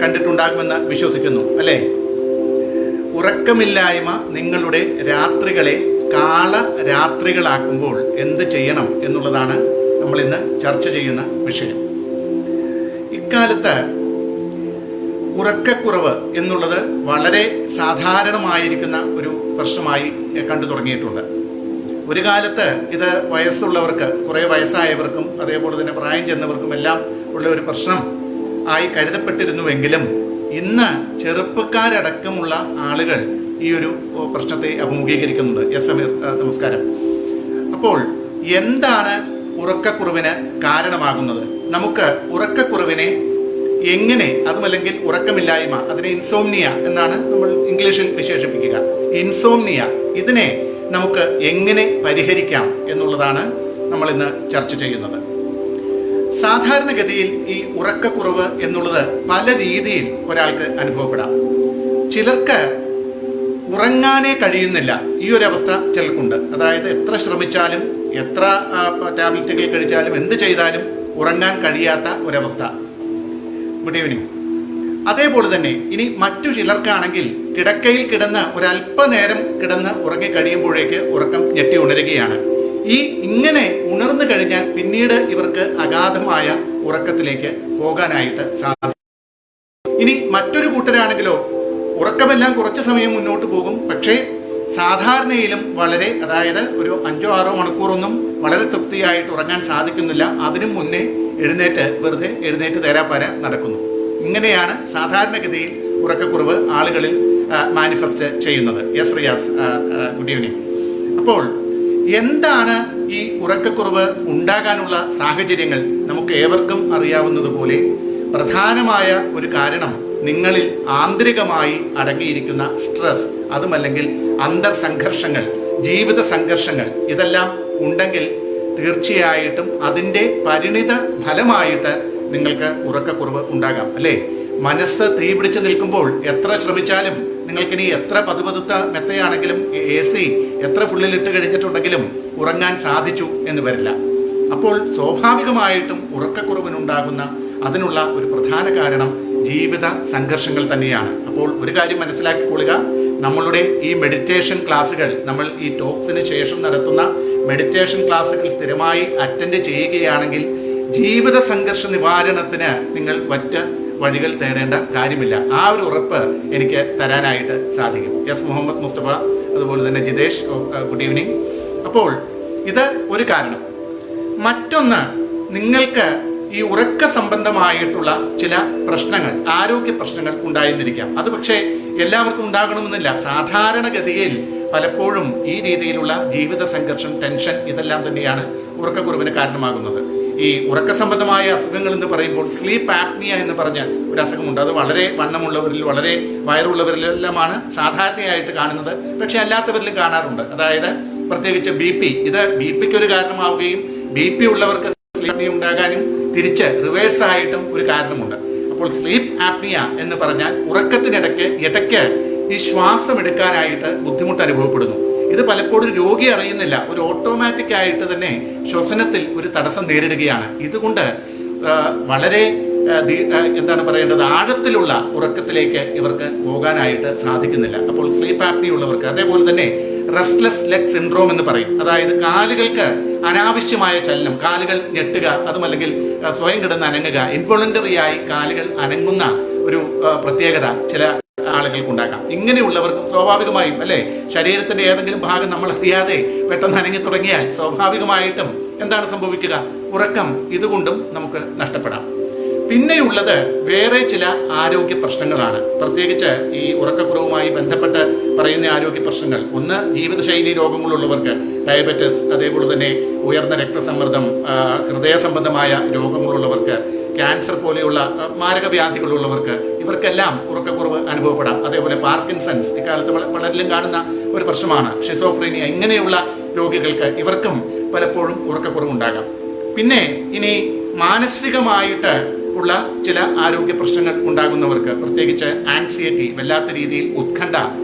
കണ്ടിട്ടുണ്ടാകുമെന്ന് വിശ്വസിക്കുന്നു, അല്ലേ? ഉറക്കമില്ലായ്മ നിങ്ങളുടെ രാത്രികളെ കാളരാത്രികളാക്കുമ്പോൾ എന്ത് ചെയ്യണം എന്നുള്ളതാണ് നമ്മൾ ഇന്ന് ചർച്ച ചെയ്യുന്ന വിഷയം. ഇക്കാലത്ത് ഉറക്കക്കുറവ് എന്നുള്ളത് വളരെ സാധാരണമായിരിക്കുന്ന ഒരു പ്രശ്നമായി കണ്ടു തുടങ്ങിയിട്ടുണ്ട്. ഒരു കാലത്ത് ഇത് വയസ്സുള്ളവർക്ക്, കുറേ വയസ്സായവർക്കും അതേപോലെ തന്നെ പ്രായം ചെന്നവർക്കും എല്ലാം ഉള്ള ഒരു പ്രശ്നം ആയി കരുതപ്പെട്ടിരുന്നുവെങ്കിലും ഇന്ന് ചെറുപ്പക്കാരടക്കമുള്ള ആളുകൾ ഈ ഒരു പ്രശ്നത്തെ അഭിമുഖീകരിക്കുന്നുണ്ട്. എസ് സമീർ, നമസ്കാരം. അപ്പോൾ എന്താണ് ഉറക്കക്കുറവിന് കാരണമാകുന്നത്? നമുക്ക് ഉറക്കക്കുറവിനെ എങ്ങനെ, അതുമല്ലെങ്കിൽ ഉറക്കമില്ലായ്മ, അതിനെ ഇൻസോംനിയ എന്നാണ് നമ്മൾ ഇംഗ്ലീഷിൽ വിശേഷിപ്പിക്കുക. ഇൻസോംനിയ, ഇതിനെ നമുക്ക് എങ്ങനെ പരിഹരിക്കാം എന്നുള്ളതാണ് നമ്മൾ ഇന്ന് ചർച്ച ചെയ്യുന്നത്. സാധാരണഗതിയിൽ ഈ ഉറക്കക്കുറവ് എന്നുള്ളത് പല രീതിയിൽ ഒരാൾക്ക് അനുഭവപ്പെടാം. ചിലർക്ക് ഉറങ്ങാനേ കഴിയുന്നില്ല, ഈ ഒരു അവസ്ഥ ചിലർക്കുണ്ട്. അതായത് എത്ര ശ്രമിച്ചാലും എത്ര ടാബ്ലറ്റുകൾ കഴിച്ചാലും എന്ത് ചെയ്താലും ഉറങ്ങാൻ കഴിയാത്ത ഒരവസ്ഥ. Good evening. അതേപോലെ തന്നെ ഇനി മറ്റു ചിലർക്കാണെങ്കിൽ കിടക്കയിൽ കിടന്ന് ഒരല്പനേരം കിടന്ന് ഉറങ്ങി കഴിയുമ്പോഴേക്ക് ഉറക്കം ഞെട്ടി ഉണരുകയാണ്. ഇങ്ങനെ ഉണർന്നു കഴിഞ്ഞാൽ പിന്നീട് ഇവർക്ക് അഗാധമായ ഉറക്കത്തിലേക്ക് പോകാനായിട്ട് സാധിക്കും. ഇനി മറ്റൊരു കൂട്ടരാണെങ്കിലോ ഉറക്കമെല്ലാം കുറച്ച് സമയം മുന്നോട്ട് പോകും, പക്ഷേ സാധാരണയിലും വളരെ, അതായത് ഒരു 5-6 മണിക്കൂറൊന്നും വളരെ തൃപ്തിയായിട്ട് ഉറങ്ങാൻ സാധിക്കുന്നില്ല. അതിനും മുന്നേ വെറുതെ എഴുന്നേറ്റ് തേരാപ്പാര നടക്കുന്നു. ഇങ്ങനെയാണ് സാധാരണഗതിയിൽ ഉറക്കക്കുറവ് ആളുകളിൽ മാനിഫെസ്റ്റ് ചെയ്യുന്നത്. Yes Riyas, good evening. അപ്പോൾ എന്താണ് ഈ ഉറക്കക്കുറവ് ഉണ്ടാകാനുള്ള സാഹചര്യങ്ങൾ? നമുക്ക് ഏവർക്കും അറിയാവുന്നതുപോലെ പ്രധാനമായ ഒരു കാരണം നിങ്ങളിൽ ആന്തരികമായി അടങ്ങിയിരിക്കുന്ന സ്ട്രെസ്, അതുമല്ലെങ്കിൽ അന്തർസംഘർഷങ്ങൾ, ജീവിത സംഘർഷങ്ങൾ, ഇതെല്ലാം ഉണ്ടെങ്കിൽ തീർച്ചയായിട്ടും അതിൻ്റെ പരിണിത ഫലമായിട്ട് നിങ്ങൾക്ക് ഉറക്കക്കുറവ് ഉണ്ടാകാം, അല്ലേ? മനസ്സ് തീ പിടിച്ച് നിൽക്കുമ്പോൾ എത്ര ശ്രമിച്ചാലും നിങ്ങൾക്കിനി എത്ര പതുപതുത്ത മെത്തയാണെങ്കിലും AC എത്ര ഫുള്ളിലിട്ട് കഴിഞ്ഞിട്ടുണ്ടെങ്കിലും ഉറങ്ങാൻ സാധിച്ചു എന്ന് വരില്ല. അപ്പോൾ സ്വാഭാവികമായിട്ടും ഉറക്കക്കുറവിനുണ്ടാകുന്ന അതിനുള്ള ഒരു പ്രധാന കാരണം ജീവിത സംഘർഷങ്ങൾ തന്നെയാണ്. അപ്പോൾ ഒരു കാര്യം മനസ്സിലാക്കിക്കൊള്ളുക, നമ്മളുടെ ഈ മെഡിറ്റേഷൻ ക്ലാസ്സുകൾ, നമ്മൾ ഈ ടോക്സിന് ശേഷം നടത്തുന്ന മെഡിറ്റേഷൻ ക്ലാസ്സുകൾ സ്ഥിരമായി അറ്റൻഡ് ചെയ്യുകയാണെങ്കിൽ ജീവിത സംഘർഷ നിവാരണത്തിന് നിങ്ങൾ മറ്റ് വഴികൾ തേടേണ്ട കാര്യമില്ല. ആ ഒരു ഉറപ്പ് എനിക്ക് തരാനായിട്ട് സാധിക്കും. എസ് മുഹമ്മദ് മുസ്തഫ, അതുപോലെ തന്നെ ജിതേഷ്, ഗുഡ് ഈവനിങ്. അപ്പോൾ ഇത് ഒരു കാരണം. മറ്റൊന്ന്, നിങ്ങൾക്ക് ഈ ഉറക്ക സംബന്ധമായിട്ടുള്ള ചില പ്രശ്നങ്ങൾ, ആരോഗ്യ പ്രശ്നങ്ങൾ ഉണ്ടായിരുന്നിരിക്കാം. അത് പക്ഷേ എല്ലാവർക്കും ഉണ്ടാകണമെന്നില്ല. സാധാരണഗതിയിൽ പലപ്പോഴും ഈ രീതിയിലുള്ള ജീവിത സംഘർഷം, ടെൻഷൻ, ഇതെല്ലാം തന്നെയാണ് ഉറക്കക്കുറവിന് കാരണമാകുന്നത്. ഈ ഉറക്ക സംബന്ധമായ അസുഖങ്ങൾ എന്ന് പറയുമ്പോൾ സ്ലീപ്പ് ആപ്നിയ എന്ന് പറഞ്ഞ ഒരു അസുഖമുണ്ട്. അത് വളരെ വണ്ണമുള്ളവരിൽ, വളരെ വയറുള്ളവരിലെല്ലാമാണ് സാധാരണയായിട്ട് കാണുന്നത്. പക്ഷെ അല്ലാത്തവരിലും കാണാറുണ്ട്. അതായത് പ്രത്യേകിച്ച് BP, ഇത് BPക്ക് ഒരു കാരണമാവുകയും BP ഉള്ളവർക്ക് സ്ലീപ്പ് ആപ്നിയ ഉണ്ടാകാനും തിരിച്ച് റിവേഴ്സ് ആയിട്ടും ഒരു കാരണമുണ്ട്. അപ്പോൾ സ്ലീപ്പ് ആപ്നിയ എന്ന് പറഞ്ഞാൽ ഇടയ്ക്ക് ഈ ശ്വാസം എടുക്കാനായിട്ട് ബുദ്ധിമുട്ട് അനുഭവപ്പെടുന്നു. ഇത് പലപ്പോഴും രോഗി അറിയുന്നില്ല. ഒരു ഓട്ടോമാറ്റിക് ആയിട്ട് തന്നെ ശ്വസനത്തിൽ ഒരു തടസ്സം നേരിടുകയാണ്. ഇതുകൊണ്ട് വളരെ ആഴത്തിലുള്ള ഉറക്കത്തിലേക്ക് ഇവർക്ക് പോകാനായിട്ട് സാധിക്കുന്നില്ല. അപ്പോൾ സ്ലീപ്പ് ആപ്നിയ ഉള്ളവർക്ക്, അതേപോലെ തന്നെ റെസ്റ്റ്ലെസ് ലെഗ് സിൻഡ്രോം എന്ന് പറയും. അതായത് കാലുകൾക്ക് അനാവശ്യമായ ചലനം, കാലുകൾ ഞെട്ടുക, അതുമല്ലെങ്കിൽ സ്വയം കിടന്ന് അനങ്ങുക, ഇൻവോളണ്ടറി ആയി കാലുകൾ അനങ്ങുന്ന ഒരു പ്രത്യേകത ചില ആളുകൾക്കുണ്ടാകാം. ഇങ്ങനെയുള്ളവർക്കും സ്വാഭാവികമായും, അല്ലേ, ശരീരത്തിന്റെ ഏതെങ്കിലും ഭാഗം നമ്മൾ അറിയാതെ പെട്ടെന്ന് അനങ്ങി തുടങ്ങിയാൽ സ്വാഭാവികമായിട്ടും എന്താണ് സംഭവിക്കുക? ഉറക്കം ഇതുകൊണ്ടും നമുക്ക് നഷ്ടപ്പെടാം. പിന്നെയുള്ളത് വേറെ ചില ആരോഗ്യ പ്രശ്നങ്ങളാണ്. പ്രത്യേകിച്ച് ഈ ഉറക്കക്കുറവുമായി ബന്ധപ്പെട്ട് പറയുന്ന ആരോഗ്യ പ്രശ്നങ്ങൾ. ഒന്ന്, ജീവിതശൈലി രോഗങ്ങളുള്ളവർക്ക്, ഡയബറ്റിസ്, അതേപോലെ തന്നെ ഉയർന്ന രക്തസമ്മർദ്ദം, ഹൃദയ സംബന്ധമായ രോഗങ്ങളുള്ളവർക്ക്, ക്യാൻസർ പോലെയുള്ള മാരകവ്യാധികളുള്ളവർക്ക്, ഇവർക്കെല്ലാം ഉറക്കക്കുറവ് അനുഭവപ്പെടാം. അതേപോലെ പാർക്കിൻസൺസ്, ഇക്കാലത്ത് പലരിലും കാണുന്ന ഒരു പ്രശ്നമാണ്. ഷിസോഫ്രീനിയ, ഇങ്ങനെയുള്ള രോഗികൾക്ക് ഇവർക്കും പലപ്പോഴും ഉറക്കക്കുറവ് ഉണ്ടാകാം. പിന്നെ ഇനി മാനസികമായിട്ട് ഉള്ള ചില ആരോഗ്യ പ്രശ്നങ്ങൾ ഉണ്ടാകുന്നവർക്ക്, പ്രത്യേകിച്ച് ആൻസിയറ്റി, വല്ലാത്ത രീതിയിൽ ഉത്കണ്ഠ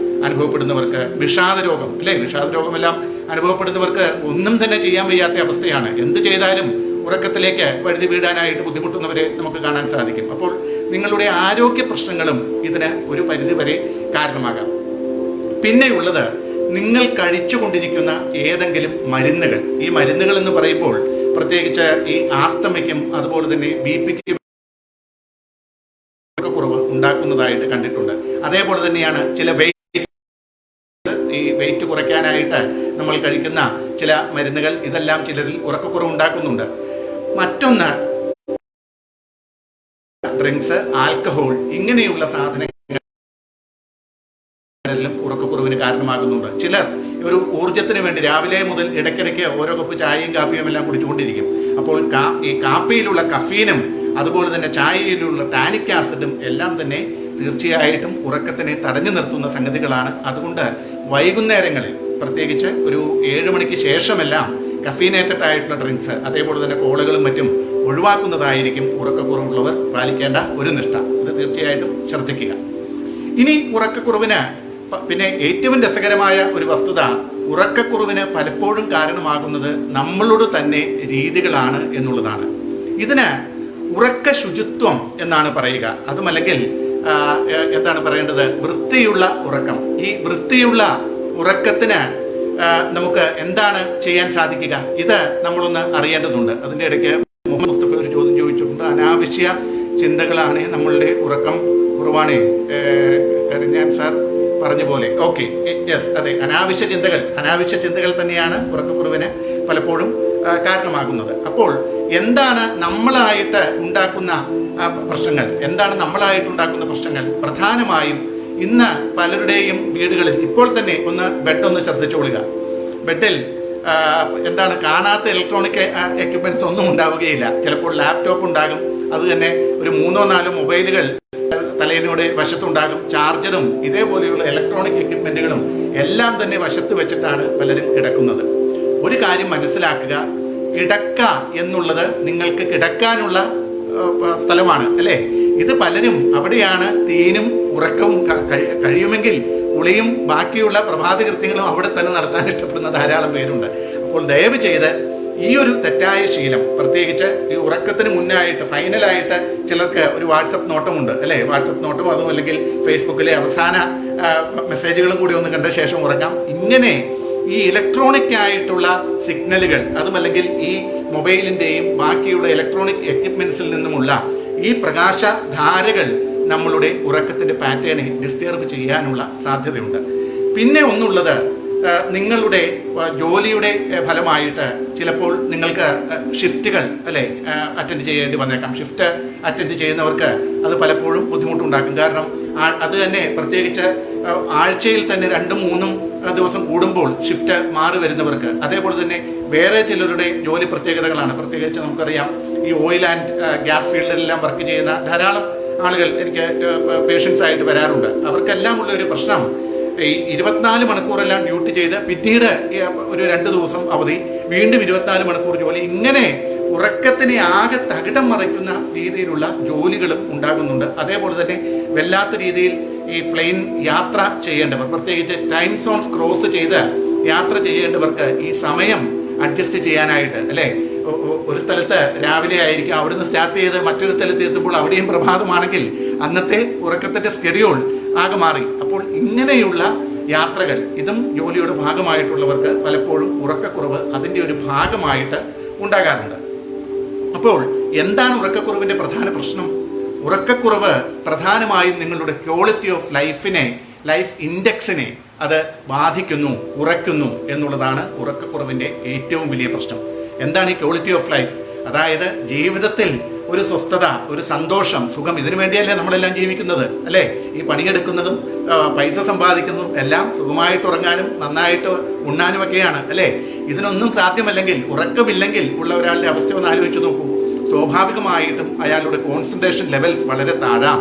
അനുഭവപ്പെടുന്നവർക്ക്, വിഷാദരോഗം, അല്ലേ, വിഷാദരോഗമെല്ലാം അനുഭവപ്പെടുന്നവർക്ക് ഒന്നും തന്നെ ചെയ്യാൻ വയ്യാത്ത അവസ്ഥയാണ്. എന്ത് ചെയ്താലും ഉറക്കത്തിലേക്ക് വഴുതി വീഴാനായിട്ട് ബുദ്ധിമുട്ടുന്നവരെ നമുക്ക് കാണാൻ സാധിക്കും. അപ്പോൾ നിങ്ങളുടെ ആരോഗ്യ പ്രശ്നങ്ങളും ഇതിന് ഒരു പരിധിവരെ കാരണമാകാം. പിന്നെയുള്ളത്, നിങ്ങൾ കഴിച്ചുകൊണ്ടിരിക്കുന്ന ഏതെങ്കിലും മരുന്നുകൾ. ഈ മരുന്നുകൾ എന്ന് പറയുമ്പോൾ പ്രത്യേകിച്ച് ഈ ആസ്തമയ്ക്കും അതുപോലെ തന്നെ ബിപിക്കും കുറവ് ഉണ്ടാക്കുന്നതായിട്ട് കണ്ടിട്ടുണ്ട്. അതേപോലെ തന്നെയാണ് ചില ഈ വെയിറ്റ് കുറയ്ക്കാനായിട്ട് നമ്മൾ കഴിക്കുന്ന ചില മരുന്നുകൾ, ഇതെല്ലാം ചിലരിൽ ഉറക്കക്കുറവ് ഉണ്ടാക്കുന്നുണ്ട്. മറ്റൊന്ന്, ഡ്രിങ്ക്സ്, ആൽക്കഹോൾ, ഇങ്ങനെയുള്ള സാധനങ്ങൾ ഉറക്കക്കുറവിന് കാരണമാകുന്നുണ്ട്. ചിലർ ഒരു ഊർജത്തിന് വേണ്ടി രാവിലെ മുതൽ ഇടയ്ക്കിടയ്ക്ക് ഓരോ കപ്പ് ചായയും കാപ്പിയും എല്ലാം കുടിച്ചുകൊണ്ടിരിക്കും. അപ്പോൾ ഈ കാപ്പിയിലുള്ള കഫീനും അതുപോലെ തന്നെ ചായയിലുള്ള ടാനിക് ആസിഡും എല്ലാം തന്നെ തീർച്ചയായിട്ടും ഉറക്കത്തിനെ തടഞ്ഞു നിർത്തുന്ന സംഗതികളാണ്. അതുകൊണ്ട് വൈകുന്നേരങ്ങളിൽ പ്രത്യേകിച്ച് ഒരു 7 മണിക്ക് ശേഷമെല്ലാം കഫീനേറ്റഡ് ആയിട്ടുള്ള ഡ്രിങ്ക്സ് അതേപോലെ തന്നെ കോളകളും മറ്റും ഒഴിവാക്കുന്നതായിരിക്കും ഉറക്കക്കുറവുള്ളവർ പാലിക്കേണ്ട ഒരു നിഷ്ഠ. ഇത് തീർച്ചയായിട്ടും ശ്രദ്ധിക്കുക. ഇനി ഉറക്കക്കുറവിന് പിന്നെ ഏറ്റവും രസകരമായ ഒരു വസ്തുത, ഉറക്കക്കുറവിന് പലപ്പോഴും കാരണമാകുന്നത് നമ്മളോട് തന്നെ രീതികളാണ് എന്നുള്ളതാണ്. ഇതിന് ഉറക്ക ശുചിത്വം എന്നാണ് പറയുക. അതുമല്ലെങ്കിൽ എന്താണ് പറയേണ്ടത്, വൃത്തിയുള്ള ഉറക്കം. ഈ വൃത്തിയുള്ള ഉറക്കത്തിന് നമുക്ക് എന്താണ് ചെയ്യാൻ സാധിക്കുക? ഇത് നമ്മളൊന്ന് അറിയേണ്ടതുണ്ട്. അതിൻ്റെ ഇടയ്ക്ക് മുഹമ്മദ് മുസ്തഫ ഒരു ചോദ്യം ചോദിച്ചിട്ടുണ്ട്. അനാവശ്യ ചിന്തകളാണ് നമ്മളുടെ ഉറക്കം കുറവാണ് കരിഞ്ഞാൻ സാർ പറഞ്ഞ പോലെ. ഓക്കെ, യെസ്, അതെ, അനാവശ്യ ചിന്തകൾ തന്നെയാണ് ഉറക്കക്കുറവിന് പലപ്പോഴും കാരണമാകുന്നത്. അപ്പോൾ എന്താണ് നമ്മളായിട്ട് ഉണ്ടാക്കുന്ന പ്രശ്നങ്ങൾ? പ്രധാനമായും ഇന്ന് പലരുടെയും വീടുകളിൽ ഇപ്പോൾ തന്നെ ബെഡ് ശ്രദ്ധിച്ചുകൊള്ളുക. ബെഡിൽ കാണാത്ത ഇലക്ട്രോണിക് എക്യുപ്മെന്റ്സ് ഒന്നും ഉണ്ടാവുകയില്ല. ചിലപ്പോൾ ലാപ്ടോപ്പ് ഉണ്ടാകും, അത് തന്നെ ഒരു 3-4 മൊബൈലുകൾ തലയിലൂടെ വശത്തുണ്ടാകും, ചാർജറും ഇതേപോലെയുള്ള ഇലക്ട്രോണിക് എക്യുപ്മെന്റുകളും എല്ലാം തന്നെ വശത്ത് വെച്ചിട്ടാണ് പലരും കിടക്കുന്നത്. ഒരു കാര്യം മനസ്സിലാക്കുക, കിടക്ക എന്നുള്ളത് നിങ്ങൾക്ക് കിടക്കാനുള്ള സ്ഥലമാണ്, അല്ലേ? ഇത് പലരും അവിടെയാണ് തീനും ഉറക്കവും കഴിയുമെങ്കിൽ കുളിയും ബാക്കിയുള്ള പ്രഭാത കൃത്യങ്ങളും അവിടെ തന്നെ നടത്താൻ ഇഷ്ടപ്പെടുന്ന ധാരാളം പേരുണ്ട്. അപ്പോൾ ദയവ് ചെയ്ത് ഈ ഒരു തെറ്റായ ശീലം, പ്രത്യേകിച്ച് ഈ ഉറക്കത്തിന് മുന്നായിട്ട് ഫൈനലായിട്ട് ചിലർക്ക് ഒരു വാട്സപ്പ് നോട്ടമുണ്ട്, അല്ലേ? വാട്സപ്പ് നോട്ടം, അതും അല്ലെങ്കിൽ ഫേസ്ബുക്കിലെ അവസാന മെസ്സേജുകളും കൂടി ഒന്ന് കണ്ട ശേഷം ഉറക്കാം. ഇങ്ങനെ ഈ ഇലക്ട്രോണിക് ആയിട്ടുള്ള സിഗ്നലുകൾ, അതുമല്ലെങ്കിൽ ഈ മൊബൈലിൻ്റെയും ബാക്കിയുള്ള ഇലക്ട്രോണിക് എക്യുപ്മെൻസിൽ നിന്നുമുള്ള ഈ പ്രകാശധാരകൾ നമ്മളുടെ ഉറക്കത്തിൻ്റെ പാറ്റേണെ ഡിസ്റ്റർബ് ചെയ്യാനുള്ള സാധ്യതയുണ്ട്. പിന്നെ ഒന്നുള്ളത്, നിങ്ങളുടെ ജോലിയുടെ ഫലമായിട്ട് ചിലപ്പോൾ നിങ്ങൾക്ക് ഷിഫ്റ്റുകൾ, അല്ലേ, അറ്റൻഡ് ചെയ്യേണ്ടി വന്നേക്കാം. ഷിഫ്റ്റ് അറ്റൻഡ് ചെയ്യുന്നവർക്ക് അത് പലപ്പോഴും ബുദ്ധിമുട്ടുണ്ടാക്കും. കാരണം അത് തന്നെ പ്രത്യേകിച്ച് ആഴ്ചയിൽ തന്നെ 2-3 ദിവസം കൂടുമ്പോൾ ഷിഫ്റ്റ് മാറി വരുന്നവർക്ക്, അതേപോലെ തന്നെ വേറെ ചിലരുടെ ജോലി പ്രത്യേകതകളാണ്. പ്രത്യേകിച്ച് നമുക്കറിയാം, ഈ ഓയിൽ ആൻഡ് ഗ്യാസ് ഫീൽഡിലെല്ലാം വർക്ക് ചെയ്യുന്ന ധാരാളം ആളുകൾ എനിക്ക് പേഷ്യൻസ് ആയിട്ട് വരാറുണ്ട്. അവർക്കെല്ലാം ഉള്ള ഒരു പ്രശ്നം, ഈ 24 മണിക്കൂറെല്ലാം ഡ്യൂട്ടി ചെയ്ത് പിന്നീട് ഒരു 2 ദിവസം അവധി, വീണ്ടും 24 മണിക്കൂർ ജോലി, ഇങ്ങനെ ഉറക്കത്തിനെ ആകെ തകിടം മറിക്കുന്ന രീതിയിലുള്ള ജോലികളും ഉണ്ടാകുന്നുണ്ട്. അതേപോലെ തന്നെ വല്ലാത്ത രീതിയിൽ ഈ പ്ലെയിൻ യാത്ര ചെയ്യേണ്ടവർ, പ്രത്യേകിച്ച് ടൈം സോൺസ് ക്രോസ് ചെയ്ത് യാത്ര ചെയ്യേണ്ടവർക്ക് ഈ സമയം അഡ്ജസ്റ്റ് ചെയ്യാനായിട്ട്, അല്ലേ, ഒരു സ്ഥലത്ത് രാവിലെ ആയിരിക്കും, അവിടുന്ന് സ്റ്റാർട്ട് ചെയ്ത് മറ്റൊരു സ്ഥലത്ത് എത്തുമ്പോൾ അവിടെയും പ്രഭാതമാണെങ്കിൽ അന്നത്തെ ഉറക്കത്തിൻ്റെ സ്കെഡ്യൂൾ ആകെ മാറി. അപ്പോൾ ഇങ്ങനെയുള്ള യാത്രകൾ, ഇതും ജോലിയുടെ ഭാഗമായിട്ടുള്ളവർക്ക് പലപ്പോഴും ഉറക്കക്കുറവ് അതിൻ്റെ ഒരു ഭാഗമായിട്ട് ഉണ്ടാകാറുണ്ട്. അപ്പോൾ എന്താണ് ഉറക്കക്കുറവിൻ്റെ പ്രധാന പ്രശ്നം? ഉറക്കക്കുറവ് പ്രധാനമായും നിങ്ങളുടെ ക്വാളിറ്റി ഓഫ് ലൈഫ് ഇൻഡെക്സിനെ അത് ബാധിക്കുന്നു, കുറയ്ക്കുന്നു എന്നുള്ളതാണ് ഉറക്കക്കുറവിൻ്റെ ഏറ്റവും വലിയ പ്രശ്നം. എന്താണ് ഈ ക്വാളിറ്റി ഓഫ് ലൈഫ്? അതായത് ജീവിതത്തിൽ ഒരു സ്വസ്ഥത, ഒരു സന്തോഷം, സുഖം, ഇതിനു വേണ്ടിയല്ലേ നമ്മളെല്ലാം ജീവിക്കുന്നത്, അല്ലേ? ഈ പണിയെടുക്കുന്നതും പൈസ സമ്പാദിക്കുന്നതും എല്ലാം സുഖമായിട്ട് ഉറങ്ങാനും നന്നായിട്ട് ഉണ്ണാനുമൊക്കെയാണ്, അല്ലേ? ഇതിനൊന്നും സാധ്യമല്ലെങ്കിൽ, ഉറക്കമില്ലെങ്കിൽ ഉള്ള ഒരാളുടെ അവസ്ഥ ഒന്ന് ആലോചിച്ച് നോക്കൂ. സ്വാഭാവികമായിട്ടും അയാളുടെ കോൺസെൻട്രേഷൻ ലെവൽസ് വളരെ താഴാം.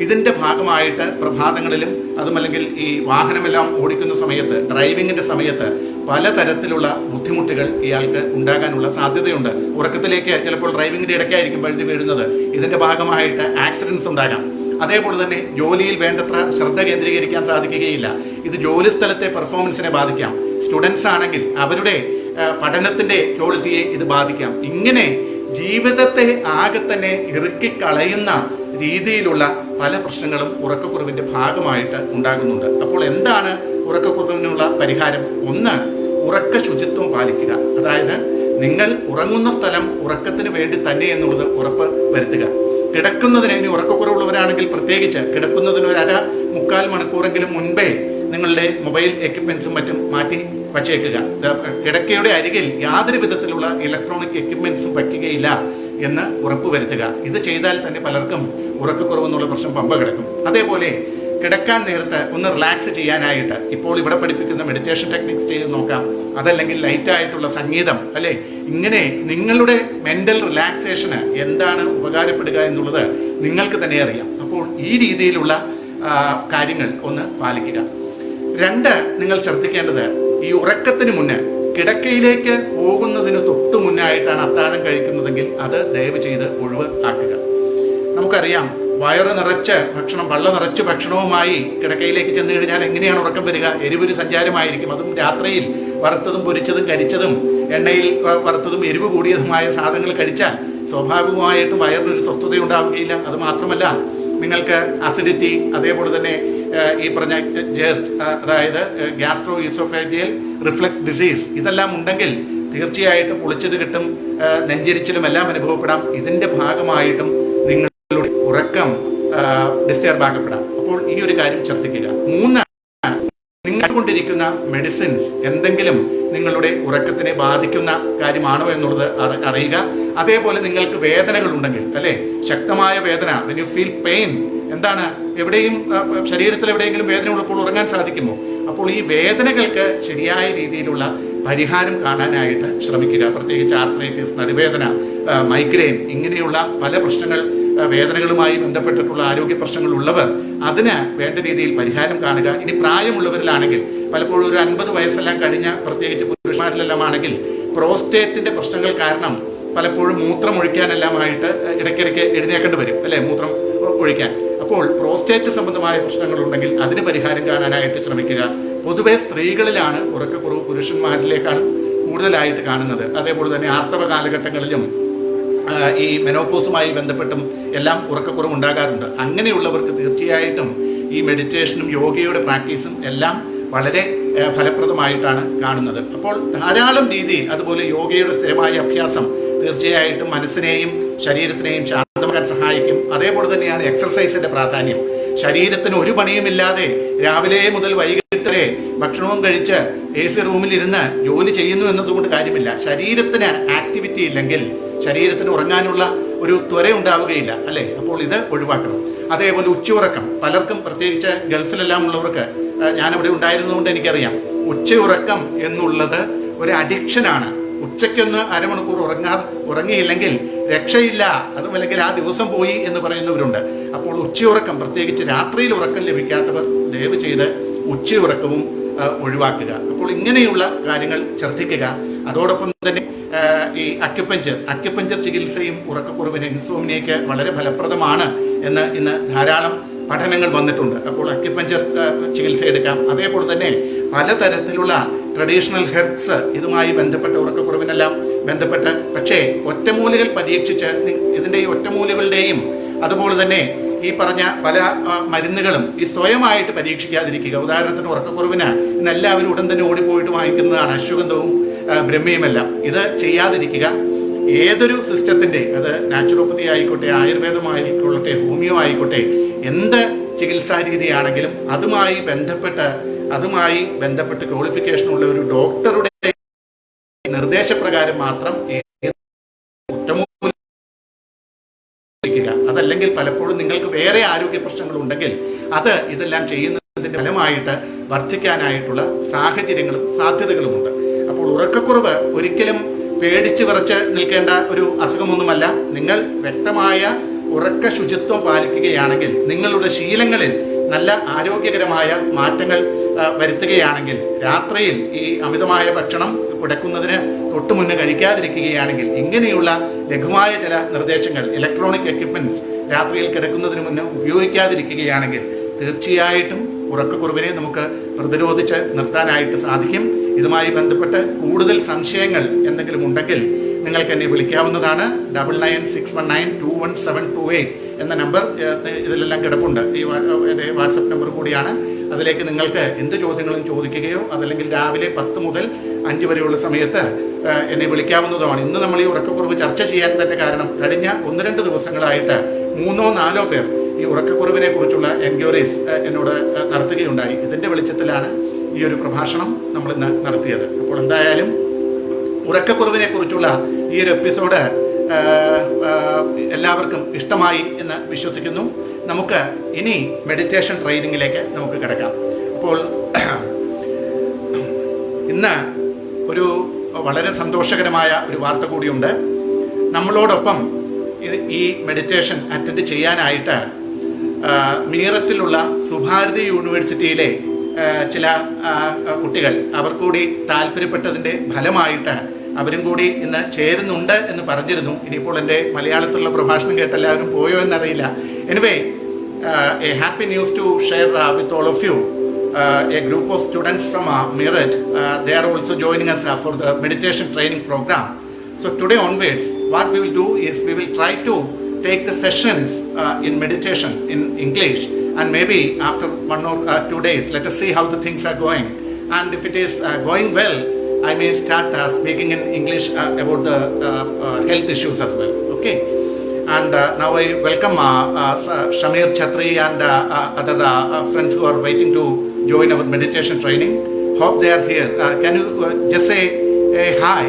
ഇതിൻ്റെ ഭാഗമായിട്ട് പ്രഭാതങ്ങളിലും അതുമല്ലെങ്കിൽ ഈ വാഹനമെല്ലാം ഓടിക്കുന്ന സമയത്ത്, ഡ്രൈവിങ്ങിൻ്റെ സമയത്ത് പലതരത്തിലുള്ള ബുദ്ധിമുട്ടുകൾ ഇയാൾക്ക് ഉണ്ടാകാനുള്ള സാധ്യതയുണ്ട്. ഉറക്കത്തിലേക്ക് ചിലപ്പോൾ ഡ്രൈവിങ്ങിൻ്റെ ഇടയ്ക്കായിരിക്കും വഴുതി വീഴുന്നത്. ഇതിൻ്റെ ഭാഗമായിട്ട് ആക്സിഡൻസ് ഉണ്ടാകാം. അതേപോലെ തന്നെ ജോലിയിൽ വേണ്ടത്ര ശ്രദ്ധ കേന്ദ്രീകരിക്കാൻ സാധിക്കുകയില്ല. ഇത് ജോലി സ്ഥലത്തെ പെർഫോമൻസിനെ ബാധിക്കാം. സ്റ്റുഡൻസ് ആണെങ്കിൽ അവരുടെ പഠനത്തിൻ്റെ ക്വാളിറ്റിയെ ഇത് ബാധിക്കാം. ഇങ്ങനെ ജീവിതത്തെ ആകെ തന്നെ ഇറുക്കിക്കളയുന്ന രീതിയിലുള്ള പല പ്രശ്നങ്ങളും ഉറക്കക്കുറവിൻ്റെ ഭാഗമായിട്ട് ഉണ്ടാകുന്നുണ്ട്. അപ്പോൾ എന്താണ് ഉറക്കക്കുറവിനുള്ള പരിഹാരം? ഒന്ന്, ഉറക്ക ശുചിത്വം പാലിക്കുക. അതായത് നിങ്ങൾ ഉറങ്ങുന്ന സ്ഥലം ഉറക്കത്തിന് വേണ്ടി തന്നെ എന്നുള്ളത് ഉറപ്പ് വരുത്തുക. കിടക്കുന്നതിന്, ഇനി ഉറക്കക്കുറവുള്ളവരാണെങ്കിൽ പ്രത്യേകിച്ച് കിടക്കുന്നതിന് ഒരു മുക്കാൽ മണിക്കൂറെങ്കിലും മുൻപേ നിങ്ങളുടെ മൊബൈൽ എക്യുപ്മെന്റ്സും മറ്റും മാറ്റി വച്ചേക്കുക. കിടക്കയുടെ അരികിൽ യാതൊരു വിധത്തിലുള്ള ഇലക്ട്രോണിക് എക്യുപ്മെന്റ്സും വയ്ക്കുകയില്ല എന്ന് ഉറപ്പുവരുത്തുക. ഇത് ചെയ്താൽ തന്നെ പലർക്കും ഉറക്കക്കുറവെന്നുള്ള പ്രശ്നം പമ്പ കിടക്കും. അതേപോലെ കിടക്കാൻ നേരത്ത് ഒന്ന് റിലാക്സ് ചെയ്യാനായിട്ട് ഇപ്പോൾ ഇവിടെ പഠിപ്പിക്കുന്ന മെഡിറ്റേഷൻ ടെക്നിക്സ് ചെയ്ത് നോക്കാം. അതല്ലെങ്കിൽ ലൈറ്റായിട്ടുള്ള സംഗീതം, അല്ലേ? ഇങ്ങനെ നിങ്ങളുടെ മെൻ്റൽ റിലാക്സേഷന് എന്താണ് ഉപകാരപ്പെടുക എന്നുള്ളത് നിങ്ങൾക്ക് തന്നെ അറിയാം. അപ്പോൾ ഈ രീതിയിലുള്ള കാര്യങ്ങൾ ഒന്ന് പാലിക്കുക. രണ്ട്, നിങ്ങൾ ശ്രദ്ധിക്കേണ്ടത്, ഈ ഉറക്കത്തിന് മുന്നേ കിടക്കയിലേക്ക് പോകുന്നതിന് തൊട്ട് മുന്നായിട്ടാണ് അത്താഴം കഴിക്കുന്നതെങ്കിൽ അത് ദയവ് ചെയ്ത് ഒഴിവാക്കുക. നമുക്കറിയാം, വയറ് നിറച്ച് ഭക്ഷണം, വള്ള നിറച്ച് ഭക്ഷണവുമായി കിടക്കയിലേക്ക് ചെന്ന് കഴിഞ്ഞാൽ എങ്ങനെയാണ് ഉറക്കം വരിക? എരിവൊരു സഞ്ചാരമായിരിക്കും. അതും രാത്രിയിൽ വറുത്തതും പൊരിച്ചതും കരിച്ചതും എണ്ണയിൽ വറുത്തതും എരിവ് കൂടിയതുമായ സാധനങ്ങൾ കഴിച്ചാൽ സ്വാഭാവികമായിട്ടും വയറിനൊരു സ്വസ്ഥത ഉണ്ടാവുകയില്ല. അത് മാത്രമല്ല, നിങ്ങൾക്ക് അസിഡിറ്റി, അതേപോലെ തന്നെ ഈ പറഞ്ഞ അതായത് ഗ്യാസ്ട്രോ ഈസോഫേജിയൽ റിഫ്ലക്സ് ഡിസീസ്, ഇതെല്ലാം ഉണ്ടെങ്കിൽ തീർച്ചയായിട്ടും പൊളിച്ചത് കിട്ടും, നെഞ്ചരിച്ചിലും എല്ലാം അനുഭവപ്പെടാം. ഇതിൻ്റെ ഭാഗമായിട്ടും നിങ്ങളുടെ ഉറക്കം ഡിസ്റ്റർബ് ആക്കപ്പെടാം. അപ്പോൾ ഈ ഒരു കാര്യം ശ്രദ്ധിക്കുക. മൂന്ന്, നിങ്ങൾ കൊണ്ടിരിക്കുന്ന മെഡിസിൻസ് എന്തെങ്കിലും നിങ്ങളുടെ ഉറക്കത്തിനെ ബാധിക്കുന്ന കാര്യമാണോ എന്നുള്ളത് അറിയുക. അതേപോലെ നിങ്ങൾക്ക് വേദനകൾ ഉണ്ടെങ്കിൽ, അല്ലേ, ശക്തമായ വേദന, when you feel pain, എന്താണ്, എവിടെയും ശരീരത്തിൽ എവിടെയെങ്കിലും വേദന ഉള്ളപ്പോൾ ഉറങ്ങാൻ സാധിക്കുമോ? അപ്പോൾ ഈ വേദനകൾക്ക് ശരിയായ രീതിയിലുള്ള പരിഹാരം കാണാനായിട്ട് ശ്രമിക്കുക. പ്രത്യേകിച്ച് ആർത്രൈറ്റിസ്, നടുവേദന, മൈഗ്രെയിൻ, ഇങ്ങനെയുള്ള പല പ്രശ്നങ്ങൾ, വേദനകളുമായി ബന്ധപ്പെട്ടിട്ടുള്ള ആരോഗ്യ പ്രശ്നങ്ങളുള്ളവർ അതിന് വേണ്ട രീതിയിൽ പരിഹാരം കാണുക. ഇനി പ്രായമുള്ളവരിലാണെങ്കിൽ, പലപ്പോഴും ഒരു 50 വയസ്സെല്ലാം കഴിഞ്ഞ പ്രത്യേകിച്ച് പുരുഷന്മാരിലെല്ലാം ആണെങ്കിൽ പ്രോസ്റ്റേറ്റിൻ്റെ പ്രശ്നങ്ങൾ കാരണം പലപ്പോഴും മൂത്രം ഒഴിക്കാനെല്ലാമായിട്ട് ഇടയ്ക്കിടയ്ക്ക് എഴുന്നേക്കേണ്ടി വരും, അല്ലേ, മൂത്രം ഒഴിക്കാൻ. അപ്പോൾ പ്രോസ്റ്റേറ്റ് സംബന്ധമായ പ്രശ്നങ്ങളുണ്ടെങ്കിൽ അതിന് പരിഹാരം കാണാനായിട്ട് ശ്രമിക്കുക. പൊതുവെ സ്ത്രീകളിലാണ് ഉറക്കക്കുറവ് പുരുഷന്മാരിലേക്കാണ് കൂടുതലായിട്ട് കാണുന്നത്. അതേപോലെ തന്നെ ആർത്തവ കാലഘട്ടങ്ങളിലും ഈ മെനോപോസുമായി ബന്ധപ്പെട്ടും എല്ലാം ഉറക്കക്കുറവ് ഉണ്ടാകാറുണ്ട്. അങ്ങനെയുള്ളവർക്ക് തീർച്ചയായിട്ടും ഈ മെഡിറ്റേഷനും യോഗയുടെ പ്രാക്ടീസും എല്ലാം വളരെ ഫലപ്രദമായിട്ടാണ് കാണുന്നത്. അപ്പോൾ ധാരാളം രീതിയിൽ, അതുപോലെ യോഗയുടെ സ്ഥിരമായ അഭ്യാസം തീർച്ചയായിട്ടും മനസ്സിനെയും ശരീരത്തിനെയും ശാന്തമാക്കാൻ സഹായിക്കും. അതേപോലെ തന്നെയാണ് എക്സർസൈസിൻ്റെ പ്രാധാന്യം. ശരീരത്തിന് ഒരു പണിയുമില്ലാതെ രാവിലെ മുതൽ വൈകിട്ട് വരെ ഭക്ഷണവും കഴിച്ച് AC റൂമിലിരുന്ന് ജോലി ചെയ്യുന്നു എന്നതുകൊണ്ട് കാര്യമില്ല. ശരീരത്തിന് ആക്ടിവിറ്റി ഇല്ലെങ്കിൽ ശരീരത്തിന് ഉറങ്ങാനുള്ള ഒരു ത്വര ഉണ്ടാവുകയില്ല, അല്ലേ? അപ്പോൾ ഇത് ഒഴിവാക്കണം. അതേപോലെ ഉച്ചയുറക്കം, പലർക്കും പ്രത്യേകിച്ച് ഗൾഫിലെല്ലാം ഉള്ളവർക്ക്, ഞാനിവിടെ ഉണ്ടായിരുന്നതുകൊണ്ട് എനിക്കറിയാം, ഉച്ചയുറക്കം എന്നുള്ളത് ഒരു അഡിക്ഷനാണ്. ഉച്ചയ്ക്കൊന്ന് അരമണിക്കൂർ ഉറങ്ങിയില്ലെങ്കിൽ രക്ഷയില്ല, അതുമല്ലെങ്കിൽ ആ ദിവസം പോയി എന്ന് പറയുന്നവരുണ്ട്. അപ്പോൾ ഉച്ചയുറക്കം, പ്രത്യേകിച്ച് രാത്രിയിൽ ഉറക്കം ലഭിക്കാത്തവർ ദയവ് ചെയ്ത് ഉച്ചയുറക്കവും ഒഴിവാക്കുക. അപ്പോൾ ഇങ്ങനെയുള്ള കാര്യങ്ങൾ ശ്രദ്ധിക്കുക. അതോടൊപ്പം തന്നെ ഈ അക്യുപഞ്ചർ ചികിത്സയും ഉറക്കക്കുറവിന്, ഇൻസോംനിയയ്ക്ക് വളരെ ഫലപ്രദമാണ് എന്ന് ഇന്ന് ധാരാളം പഠനങ്ങൾ വന്നിട്ടുണ്ട്. അപ്പോൾ അക്യുപഞ്ചർ ചികിത്സ എടുക്കാം. അതേപോലെ തന്നെ പലതരത്തിലുള്ള ട്രഡീഷണൽ ഹെർബ്സ് ഇതുമായി ബന്ധപ്പെട്ട ഉറക്കക്കുറവിനെല്ലാം ബന്ധപ്പെട്ട്, പക്ഷേ ഒറ്റമൂലികൾ പരീക്ഷിച്ച് ഇതിൻ്റെ ഈ ഒറ്റമൂലികളുടെയും അതുപോലെ തന്നെ ഈ പറഞ്ഞ പല മരുന്നുകളും ഈ സ്വയമായിട്ട് പരീക്ഷിക്കാതിരിക്കുക. ഉദാഹരണത്തിന് ഉറക്കക്കുറവിന് ഇന്ന് എല്ലാവരും ഉടൻ തന്നെ ഓടിപ്പോയിട്ട് വാങ്ങിക്കുന്നതാണ് അശ്വഗന്ധവും ബ്രഹ്മിയുമെല്ലാം. ഇത് ചെയ്യാതിരിക്കുക. ഏതൊരു സിസ്റ്റത്തിൻ്റെ, അത് നാച്ചുറോപ്പതി ആയിക്കോട്ടെ, ആയുർവേദമായിക്കൊള്ളട്ടെ, ഹോമിയോ ആയിക്കോട്ടെ, എന്ത് ചികിത്സാ രീതിയാണെങ്കിലും അതുമായി ബന്ധപ്പെട്ട് ക്വാളിഫിക്കേഷൻ ഉള്ള ഒരു ഡോക്ടറുടെ നിർദ്ദേശപ്രകാരം മാത്രം അതല്ലെങ്കിൽ പലപ്പോഴും നിങ്ങൾക്ക് വേറെ ആരോഗ്യ പ്രശ്നങ്ങൾ ഉണ്ടെങ്കിൽ അത് ഇതെല്ലാം ചെയ്യുന്നതിൻ്റെ ഫലമായിട്ട് വർദ്ധിക്കാനായിട്ടുള്ള സാഹചര്യങ്ങളും സാധ്യതകളുമുണ്ട്. അപ്പോൾ ഉറക്കക്കുറവ് ഒരിക്കലും പേടിച്ച് വിറച്ച് നിൽക്കേണ്ട ഒരു അസുഖമൊന്നുമല്ല. നിങ്ങൾ വ്യക്തമായ ഉറക്ക ശുചിത്വം പാലിക്കുകയാണെങ്കിൽ, നിങ്ങളുടെ ശീലങ്ങളിൽ നല്ല ആരോഗ്യകരമായ മാറ്റങ്ങൾ വരുത്തുകയാണെങ്കിൽ, രാത്രിയിൽ ഈ അമിതമായ ഭക്ഷണം കിടക്കുന്നതിന് തൊട്ട് മുന്നേ കഴിക്കാതിരിക്കുകയാണെങ്കിൽ, ഇങ്ങനെയുള്ള ലഘുവായ ചില നിർദ്ദേശങ്ങൾ, ഇലക്ട്രോണിക് എക്യുപ്മെൻറ്റ്സ് രാത്രിയിൽ കിടക്കുന്നതിന് മുന്നേ ഉപയോഗിക്കാതിരിക്കുകയാണെങ്കിൽ തീർച്ചയായിട്ടും ഉറക്കക്കുറവിനെ നമുക്ക് പ്രതിരോധിച്ച് നിർത്താനായിട്ട് സാധിക്കും. ഇതുമായി ബന്ധപ്പെട്ട് കൂടുതൽ സംശയങ്ങൾ എന്തെങ്കിലും ഉണ്ടെങ്കിൽ നിങ്ങൾക്ക് എന്നെ വിളിക്കാവുന്നതാണ്. 9961921728 എന്ന നമ്പർ ഇതിലെല്ലാം കിടപ്പുണ്ട്. എൻ്റെ വാട്സപ്പ് നമ്പർ കൂടിയാണ്. അതിലേക്ക് നിങ്ങൾക്ക് എന്ത് ചോദ്യങ്ങളും ചോദിക്കുകയോ അതല്ലെങ്കിൽ രാവിലെ 10 മുതൽ 5 വരെയുള്ള സമയത്ത് എന്നെ വിളിക്കാവുന്നതുമാണ്. ഇന്ന് നമ്മൾ ഈ ഉറക്കക്കുറവ് ചർച്ച ചെയ്യാൻ തന്നെ കാരണം കഴിഞ്ഞ 1-2 ദിവസങ്ങളായിട്ട് 3-4 പേർ ഈ ഉറക്കക്കുറവിനെ കുറിച്ചുള്ള എൻക്വയറീസ് എന്നോട് നടത്തുകയുണ്ടായി. ഇതിൻ്റെ വെളിച്ചത്തിലാണ് ഈ ഒരു പ്രഭാഷണം നമ്മളിന്ന് നടത്തിയത്. അപ്പോൾ എന്തായാലും ഉറക്കക്കുറവിനെ കുറിച്ചുള്ള ഈ ഒരു എപ്പിസോഡ് എല്ലാവർക്കും ഇഷ്ടമായി എന്ന് വിശ്വസിക്കുന്നു. നമുക്ക് ഇനി മെഡിറ്റേഷൻ ട്രെയിനിങ്ങിലേക്ക് നമുക്ക് കിടക്കാം. അപ്പോൾ ഇന്ന് ഒരു വളരെ സന്തോഷകരമായ ഒരു വാർത്ത കൂടിയുണ്ട്. നമ്മളോടൊപ്പം ഈ മെഡിറ്റേഷൻ അറ്റൻഡ് ചെയ്യാനായിട്ട് മീററ്റിലുള്ള സുഭാരതി യൂണിവേഴ്സിറ്റിയിലെ ചില കുട്ടികൾ അവർ കൂടി താല്പര്യപ്പെട്ടതിൻ്റെ ഫലമായിട്ട് അവരും കൂടി ഇന്ന് ചേരുന്നുണ്ട് എന്ന് പറഞ്ഞിരുന്നു. ഇനിയിപ്പോൾ എൻ്റെ മലയാളത്തിലുള്ള പ്രഭാഷണം കേട്ട് എല്ലാവരും പോയോ എന്നറിയില്ല. Anyway, a happy news to share with all of you. A group of students from Meerut, they are also joining us for the meditation training program. So today onwards, what we will do is we will try to take the sessions in meditation in English, and maybe after 1 or 2 days, let us see how the things are going. And if it is going well, I may start speaking in English about the health issues as well. Okay. And now I welcome Shamir Chhatri and other friends who are waiting to join our meditation training. Hope they are here. Can you just say hi?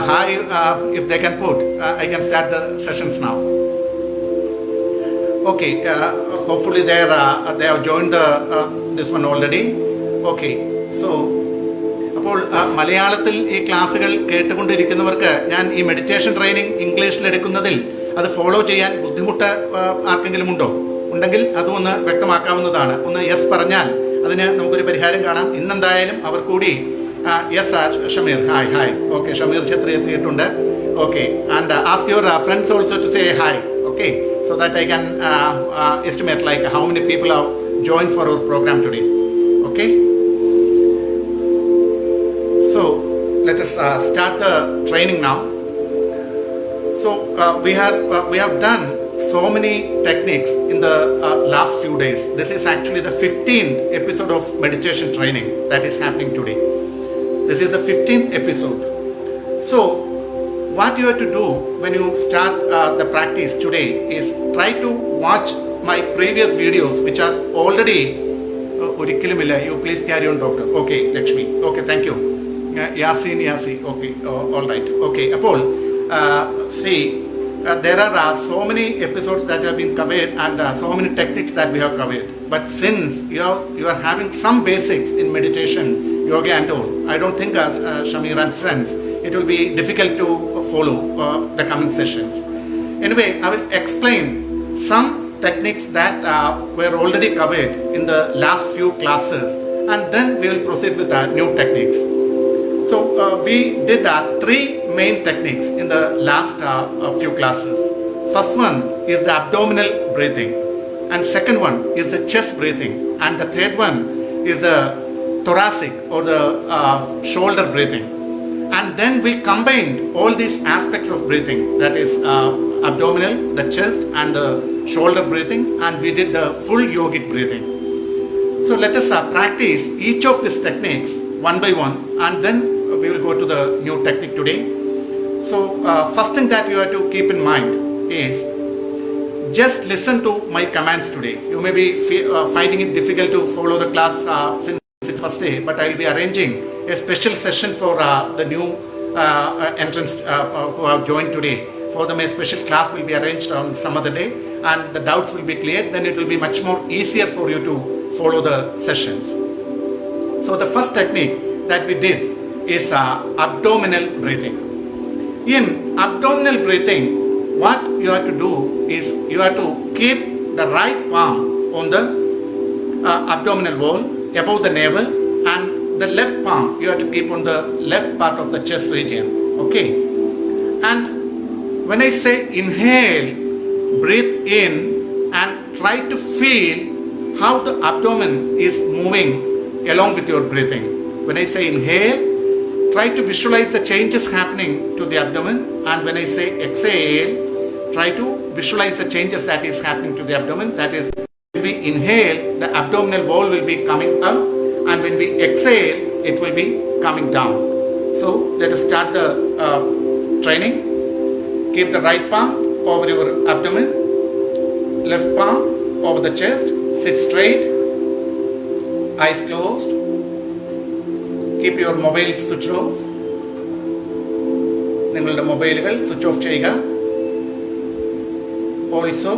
Hi, if they can put. I can start the sessions now. Okay. Hopefully they have joined this one already. Okay. So. അപ്പോൾ മലയാളത്തിൽ ഈ ക്ലാസ്സുകൾ കേട്ടുകൊണ്ടിരിക്കുന്നവർക്ക് ഞാൻ ഈ meditation training ഇംഗ്ലീഷിലെടുക്കുന്നതിൽ അത് follow ചെയ്യാൻ ബുദ്ധിമുട്ട് ആർക്കെങ്കിലും ഉണ്ടോ? ഉണ്ടെങ്കിൽ അതും ഒന്ന് വ്യക്തമാക്കാവുന്നതാണ്. ഒന്ന് യെസ് പറഞ്ഞാൽ അതിന് നമുക്കൊരു പരിഹാരം കാണാം. ഇന്നെന്തായാലും അവർ കൂടി yes Shameer, hi hi. Okay, Shameer Chhatri എത്തിയിട്ടുണ്ട്. Okay, and ask your friends also to say hi. Okay, so that I can estimate like how many people have join for our programme today. Okay, so let us start the training now. So we have done so many techniques in the last few days. This is actually the 15th episode of meditation training that is happening today. This is the 15th episode. So what you have to do when you start the practice today is try to watch my previous videos which are already ഒരിക്കലുമില്ല. You please carry on, doctor. Okay, Lakshmi. Okay, thank you. Yasi, okay, all right. Okay, അപ്പോൾ see, there are so many episodes that have been covered and so many techniques that we have covered. But since you are having some basics in meditation, yoga and all, I don't think Shamir and friends, it will be difficult to follow the coming sessions. Anyway, I will explain some techniques that were already covered in the last few classes, and then we will proceed with new techniques. So we did 3 main techniques in the last few classes. First one is the abdominal breathing, and second one is the chest breathing, and the third one is the thoracic or the shoulder breathing. And then we combined all these aspects of breathing, that is abdominal, the chest and the shoulder breathing, and we did the full yogic breathing. So let us practice each of these techniques one by one, and then we will go to the new technique today. So first thing that you have to keep in mind is just listen to my commands today. You may be finding it difficult to follow the class since it's first day, but I will be arranging a special session for the new entrants who have joined today. For them, a special class will be arranged on some other day, and the doubts will be cleared. Then it will be much more easier for you to follow the sessions. So the first technique that we did is abdominal breathing. In abdominal breathing, what you have to do is you have to keep the right palm on the abdominal wall above the navel, and the left palm you have to keep on the left part of the chest region. Okay, and when I say inhale, breathe in and try to feel how the abdomen is moving along with your breathing. When I say inhale, try to visualize the changes happening to the abdomen, and when I say exhale, try to visualize the changes that is happening to the abdomen. That is, when we inhale, the abdominal wall will be coming up, and when we exhale, it will be coming down. So let us start the training. Keep the right palm over your abdomen, left palm over the chest, sit straight, eyes closed. Keep your mobile switched off. നിങ്ങളുടെ മൊബൈലുകൾ switch off ചെയ്യുക. Also,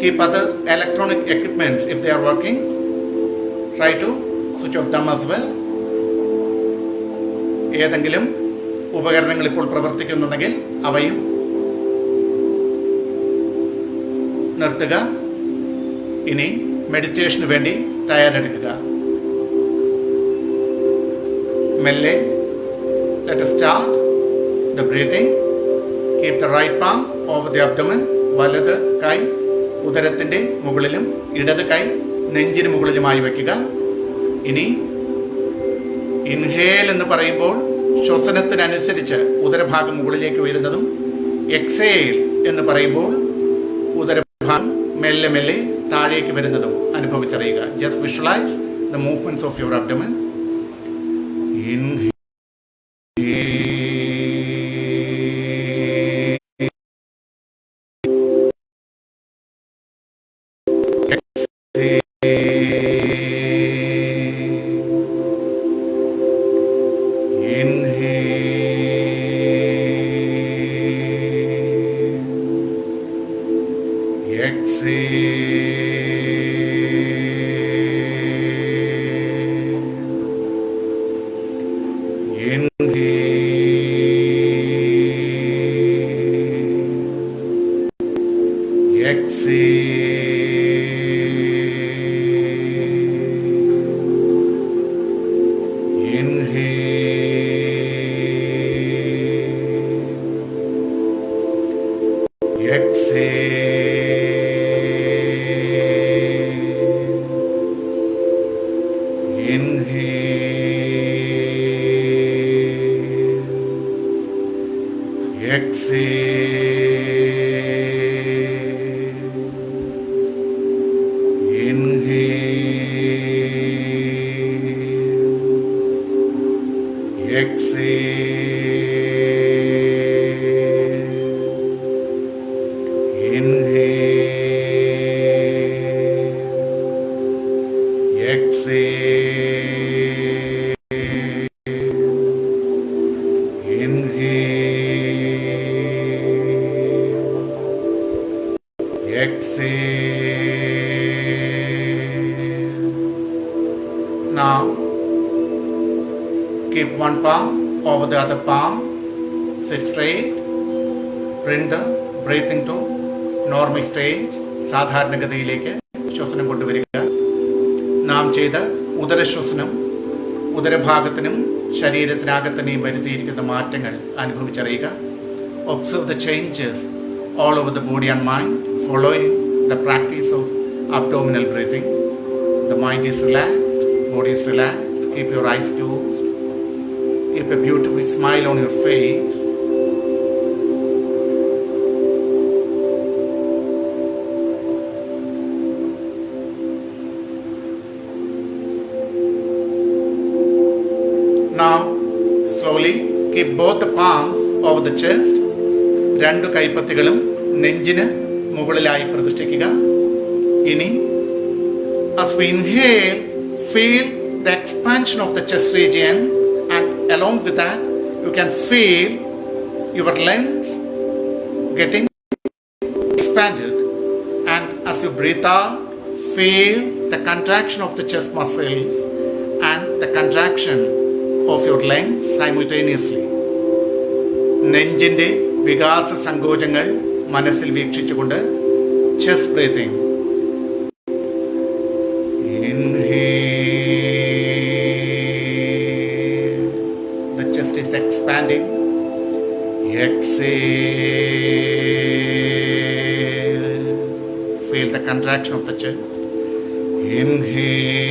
keep other electronic equipments if they are working. Try to switch off them as well. ഏതെങ്കിലും ഉപകരണങ്ങൾ ഇപ്പോൾ പ്രവർത്തിക്കുന്നുണ്ടെങ്കിൽ അവയും നിർത്തുക. ഇനി മെഡിറ്റേഷന് വേണ്ടി തയ്യാറെടുക്കുക. മെല്ലെ let us start the breathing. Keep the right palm over the abdomen. വലത് കൈ ഉദരത്തിൻ്റെ മുകളിലും ഇടത് കൈ നെഞ്ചിന് മുകളിലുമായി വയ്ക്കുക. ഇനി ഇൻഹേൽ എന്ന് പറയുമ്പോൾ ശ്വസനത്തിനനുസരിച്ച് ഉദരഭാഗം മുകളിലേക്ക് ഉയരുന്നതും, എക്സേൽ എന്ന് പറയുമ്പോൾ ഉദരഭാഗം മെല്ലെ മെല്ലെ താഴേക്ക് വരുന്നതും അനുഭവിച്ചറിയുക. Just visualise the movements of your abdomen. Inhale, Now keep one palm over the other palm. Sit straight. Bring the breathing to normal stage. സാധാരണഗതിയിലേക്ക് ശ്വസനം കൊണ്ടുവരിക. നാം ചെയ്ത ഉദരശ്വസനം ഉദരഭാഗത്തിനും ശരീരത്തിനകത്തിനെയും വരുത്തിയിരിക്കുന്ന മാറ്റങ്ങൾ അനുഭവിച്ചറിയുക. Observe the changes all over the body and mind following the practice of abdominal breathing. The mind is relaxed, body is relaxed. Keep your eyes closed. Keep a beautiful smile on your face. Now, slowly keep both the palms over the chest. രണ്ട് കൈപ്പത്തികളും നെഞ്ചിന് മുകളിലായി പ്രതിഷ്ഠിക്കുക. ഇനി as we inhale, feel the expansion of the chest region, and along with that you can feel your lungs getting expanded, and as you breathe out, feel the contraction of the chest muscles and the contraction of your lungs simultaneously. നെഞ്ചിൻ്റെ വികാസ സങ്കോചങ്ങൾ മനസ്സിൽ വീക്ഷിച്ചുകൊണ്ട് chest breathing. Inhale, the chest is expanding. Exhale, feel the contraction of the chest. Inhale,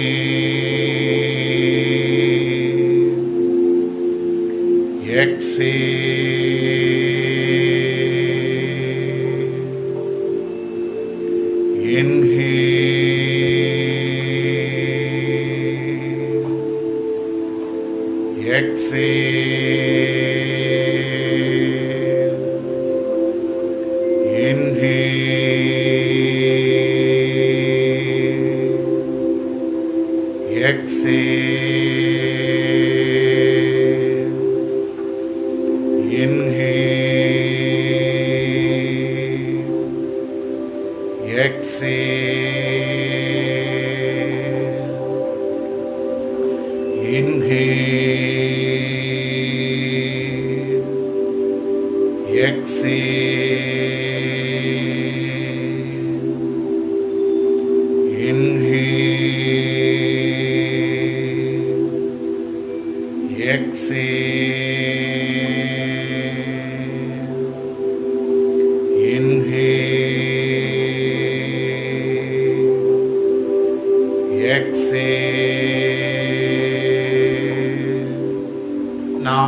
Now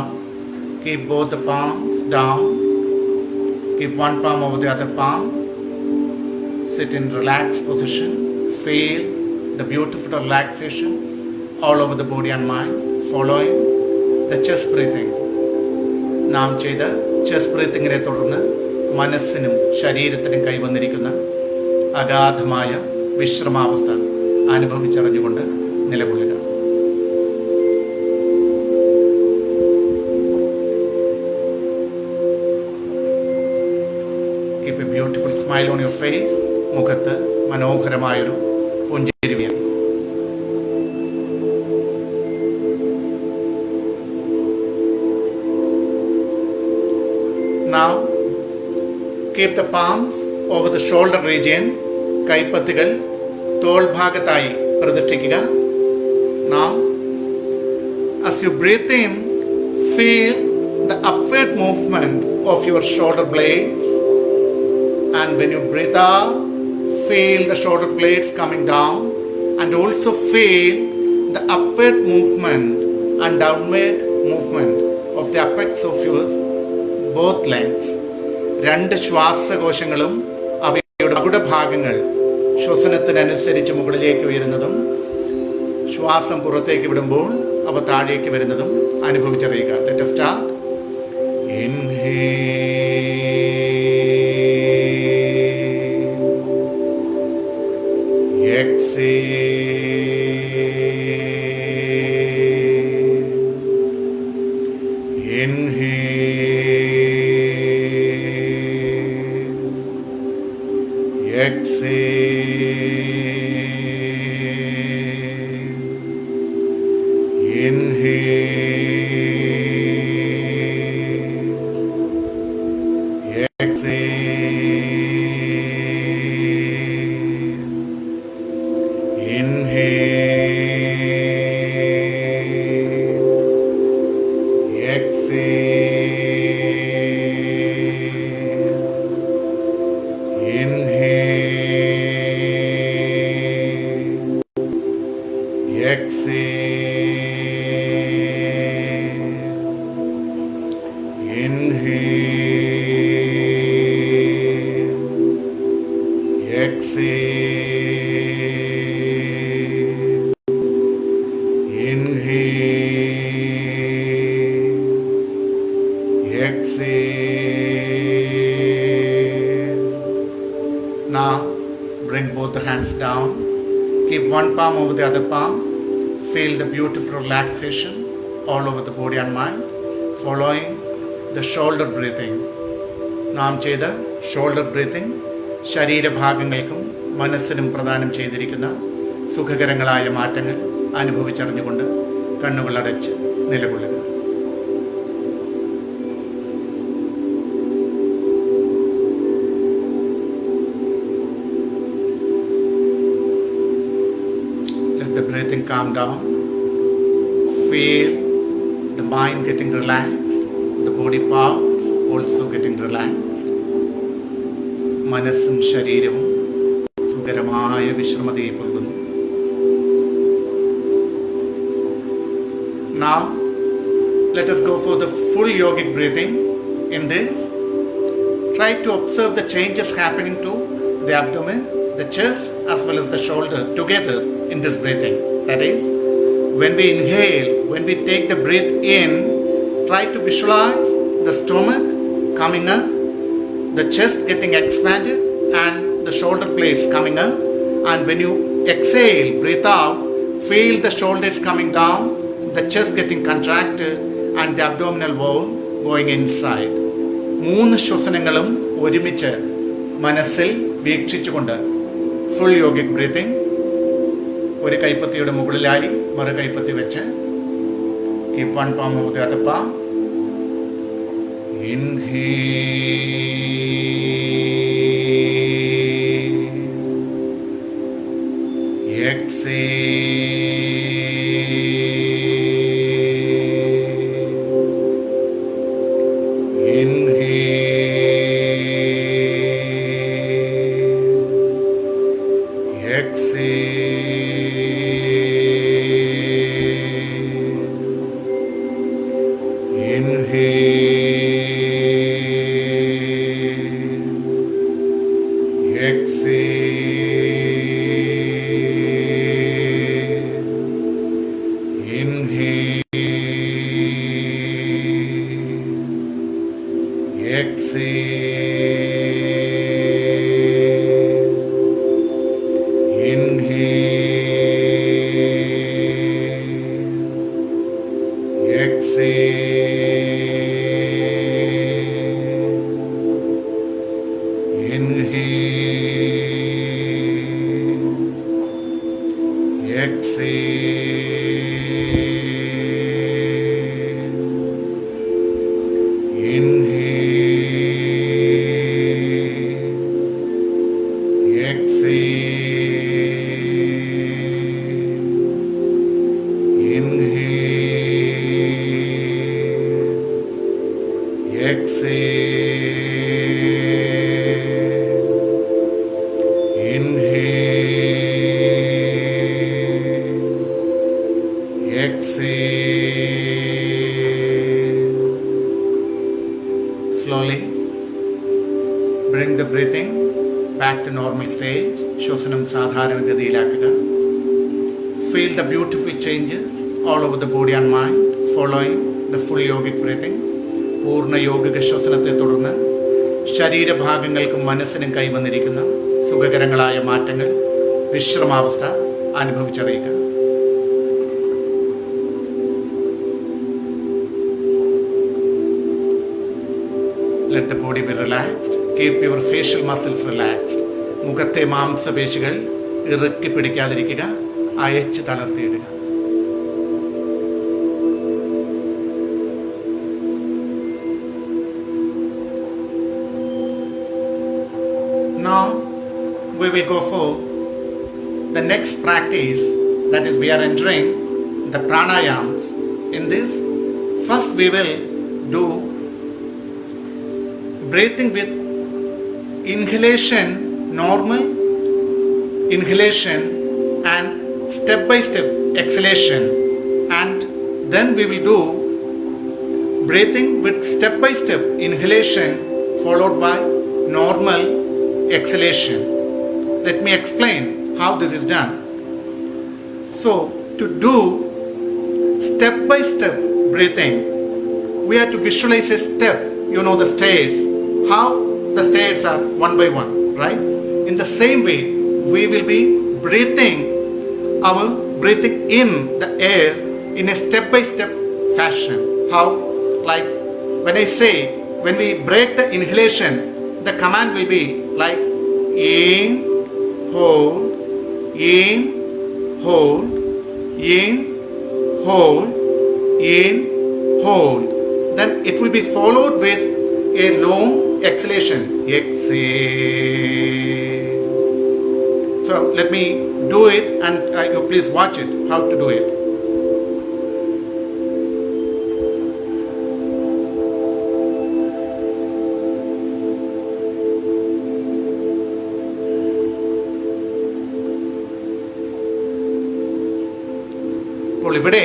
keep both the palms down. Keep one palm over the other palm. Sit in relaxed position. Feel the beautiful relaxation all over the body and mind. Following the chest breathing. നാം ചെയ്ത chest ബ്രീത്തിങ്ങിനെ തുടർന്ന് മനസ്സിനും ശരീരത്തിനും കൈവന്നിരിക്കുന്ന അഗാധമായ വിശ്രമാവസ്ഥ അനുഭവിച്ചറിഞ്ഞുകൊണ്ട് നിലകൊള്ളുക. Keep a beautiful smile on your face. മുഖത്ത് മനോഹരമായൊരു പുഞ്ചിരി വിരിയണം. Now keep the palms over the shoulder region. കൈപ്പത്തികൾ തോൾ ഭാഗത്തായി പ്രതിഷ്ഠിക്കുക. Now as you breathe in, feel the upward movement of your shoulder blades, and when you breathe out, feel the shoulder blades coming down, and also feel the upward movement and downward movement of the apex of your both legs. രണ്ട് ശ്വാസകോശങ്ങളും അവയുടെ അകുടഭാഗങ്ങൾ ശ്വസനത്തിനനുസരിച്ച് മുകളിലേക്ക് ഉയരുന്നതും ശ്വാസം പുറത്തേക്ക് വിടുമ്പോൾ അവ താഴേക്ക് വരുന്നതും അനുഭവിച്ചറിയുക. Let us start. Inhale. Exhale. Inhale. Exhale. Inhale. Exhale. Inhale. Exhale. Inhale. Exhale. Inhale. Exhale. Exhale. Now bring both the hands down. Keep one palm over the other palm. Feel the beautiful relaxation all over the body and mind. Following the shoulder breathing. നാം ചെയ്ത shoulder breathing ശരീരഭാഗങ്ങൾക്കും മനസ്സിനും പ്രദാനം ചെയ്തിരിക്കുന്ന സുഖകരങ്ങളായ മാറ്റങ്ങൾ അനുഭവിച്ചറിഞ്ഞുകൊണ്ട് കണ്ണുകളടച്ച് നിലകൊള്ളുക. Let the breathing calm down. Feel the mind getting relaxed, the body parts also getting relaxed. മനസ്സും ശരീരവും സുഖകരമായ വിശ്രമതയെ നൽകുന്നു. Now let us go for the full yogic breathing. In this, try to observe the changes happening to the abdomen, the chest as well as the shoulder together in this breathing. That is, when we inhale, when we take the breath in, try to visualize the stomach coming up, the chest getting expanded and the shoulder blades coming up. And when you exhale, breathe out, feel the shoulders coming down, the chest getting contracted and the abdominal wall going inside. 3 ശ്വസനങ്ങളും ഒരുമിച്ച് മനസ്സിൽ വീക്ഷിച്ചുകൊണ്ട് full yogic breathing. ഒരു കൈപ്പത്തിയുടെ മുകളിലായി മറു കൈപ്പത്തി വെച്ച് keep one palm over the other palm. Inhale, exhale, inhale, exhale, inhale, exhale, inhale, exhale, inhale, exhale, inhale, Slowly bring the breathing back to normal stage. ശ്വസനം സാധാരണഗതിയിലാക്കുക. Feel the beautiful changes all over the body and mind following the full yogic breathing. പൂർണ്ണ യോഗിക ശ്വസനത്തെ തുടർന്ന് ശരീരഭാഗങ്ങൾക്കും മനസ്സിനും കൈവന്നിരിക്കുന്ന സുഖകരങ്ങളായ മാറ്റങ്ങൾ, വിശ്രമാവസ്ഥ അനുഭവിച്ചറിയുക. Let the body be relaxed. Keep your facial muscles relaxed. മുഖത്തെ മാംസപേശികൾ ഇറുക്കി പിടിക്കാതിരിക്കുക, അയച്ച് തളർത്തിയിടുക. Now we will go for the next practice, that is, we are entering the pranayams. In this, first we will do breathing with inhalation, normal inhalation and step by step exhalation, and then we will do breathing with step by step inhalation followed by normal exhalation. Let me explain how this is done. So, to do step by step breathing, we have to visualize a step. You know the stairs, how the stairs are one by one, right? In the same way, we will be breathing in the air in a step by step fashion. How? Like when I say, when we break the inhalation, the command will be like in, hold, in, hold, in, hold, in, hold. Then it will be followed with a long exhalation. Exhale. So let me do it, and you please watch it, how to do it. ഇപ്പോൾ ഇവിടെ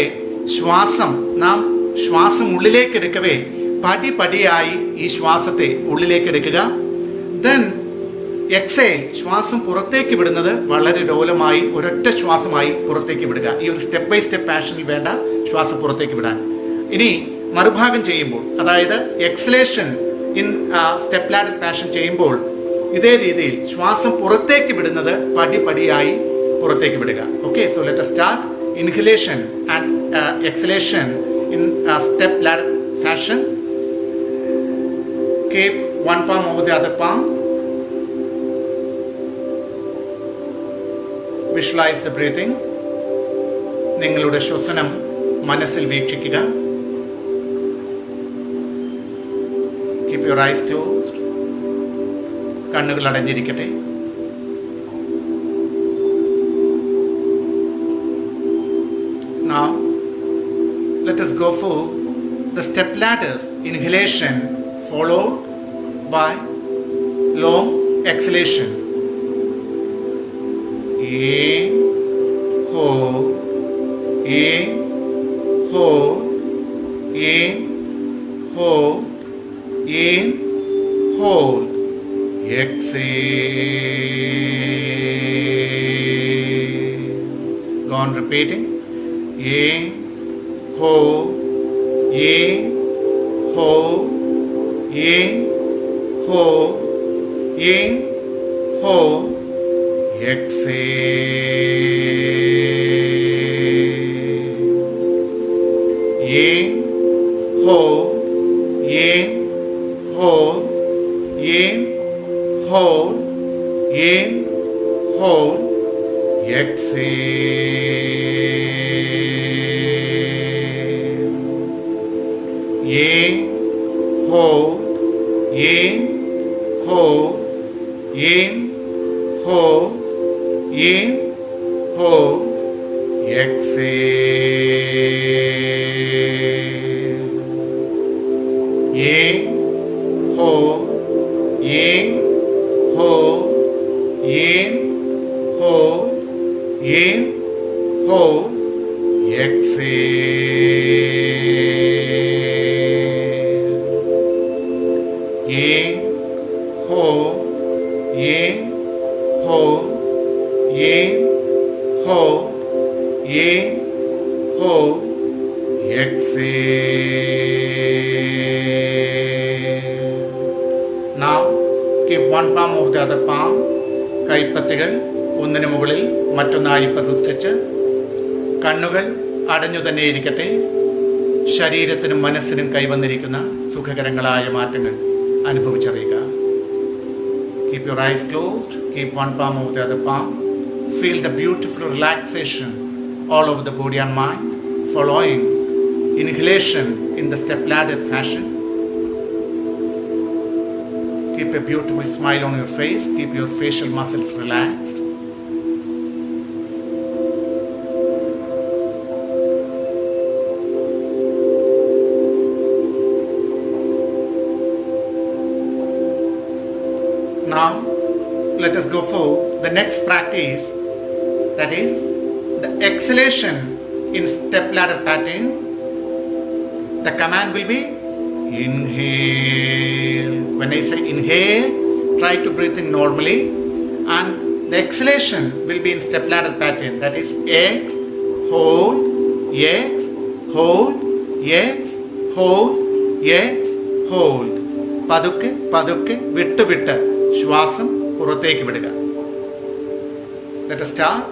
ശ്വാസം നാം ശ്വാസം ഉള്ളിലേക്ക് എടുക്കവേ പടിപടിയായി ഈ ശ്വാസത്തെ ഉള്ളിലേക്ക് എടുക്കുക. ദെൻ എക്സേൽ, ശ്വാസം പുറത്തേക്ക് വിടുന്നത് വളരെ ലോലമായി ഒരൊറ്റ ശ്വാസമായി പുറത്തേക്ക് വിടുക. ഈ ഒരു സ്റ്റെപ്പ് ബൈ സ്റ്റെപ്പ് പാഷനിൽ വേണ്ട ശ്വാസം പുറത്തേക്ക് വിടാൻ. ഇനി മറുഭാഗം ചെയ്യുമ്പോൾ, അതായത് exhalation in step ladder passion ചെയ്യുമ്പോൾ ഇതേ രീതിയിൽ ശ്വാസം പുറത്തേക്ക് വിടുന്നത് പടിപടിയായി പുറത്തേക്ക് വിടുക. Okay, so let us start inhalation and exhalation in step ladder fashion. Keep one palm over the other palm. Visualize the breathing. നിങ്ങളുടെ ശ്വസനം മനസ്സിൽ വീക്ഷിക്കുക. Keep your eyes closed. കണ്ണുകൾ അടഞ്ഞിരിക്കട്ടെ. Now, let us go for the step ladder inhalation followed by long exhalation. In, hold, in, hold, in, hold, in, hold. Exhale. Go on repeating. In, hold, in, hold, in, hold, in, hold. Exhale. In, hold, in, hold, in, hold, in, hold. Exhale. In, hold, in, hold, in, hold, in, hold. Exhale. In, hold, in, hold, in, hold, in, hold. Exhale. In, hold, in, hold, in, hold, in, hold. Exhale. Now keep one palm over the other palm. കൈപ്പത്തികൾ ഒന്നിനു മുകളിൽ മറ്റൊന്നായി പ്രതിഷ്ഠിച്ച് കണ്ണുകൾ അടഞ്ഞു തന്നെ ഇരിക്കട്ടെ. ശരീരത്തിനും മനസ്സിനും കൈവന്നിരിക്കുന്ന സുഖകരങ്ങളായ മാറ്റങ്ങൾ അനുഭവിച്ചറിയുക. Keep your eyes closed. Keep one palm over the other palm. Feel the beautiful relaxation all over the body and mind following inhalation in the step ladder fashion. Keep a beautiful smile on your face. Keep your facial muscles relaxed. Now, let us go for the next practice, that is the exhalation in step ladder pattern. The command will be inhale. When I say inhale, try to breathe in normally, and the exhalation will be in step ladder pattern, that is X, hold, X, hold, X, hold, X, hold. പതുക്കെ പതുക്കെ വിട്ട് വിട്ട് ശ്വാസം പുറത്തേക്ക് വിടുക. Let us start.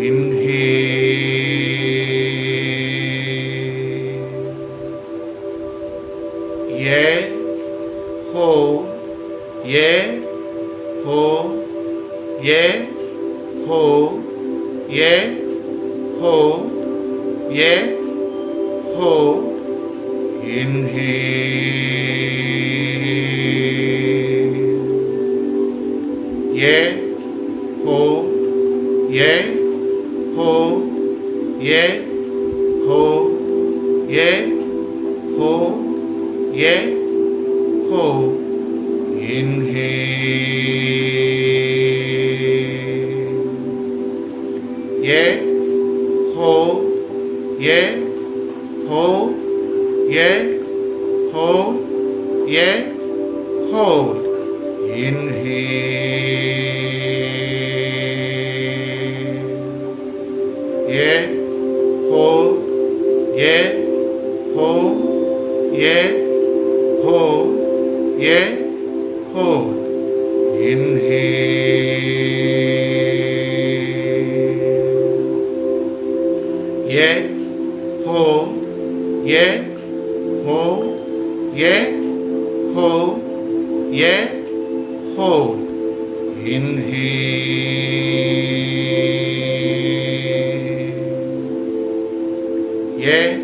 Inhale. Yes, hold, yes, hold, yes, hold, yes, hold, yes, hold. Inhale. Yes, hold, yes, hold, yes, hold, yes, hold, yes, hold. Inhale. Yes, hold, yes, hold, X, hold, X, hold. Inhale, X, hold, X, hold, X, hold, X, hold. Inhale, X, hold, X, hold, X, hold, X, hold. Inhale, X,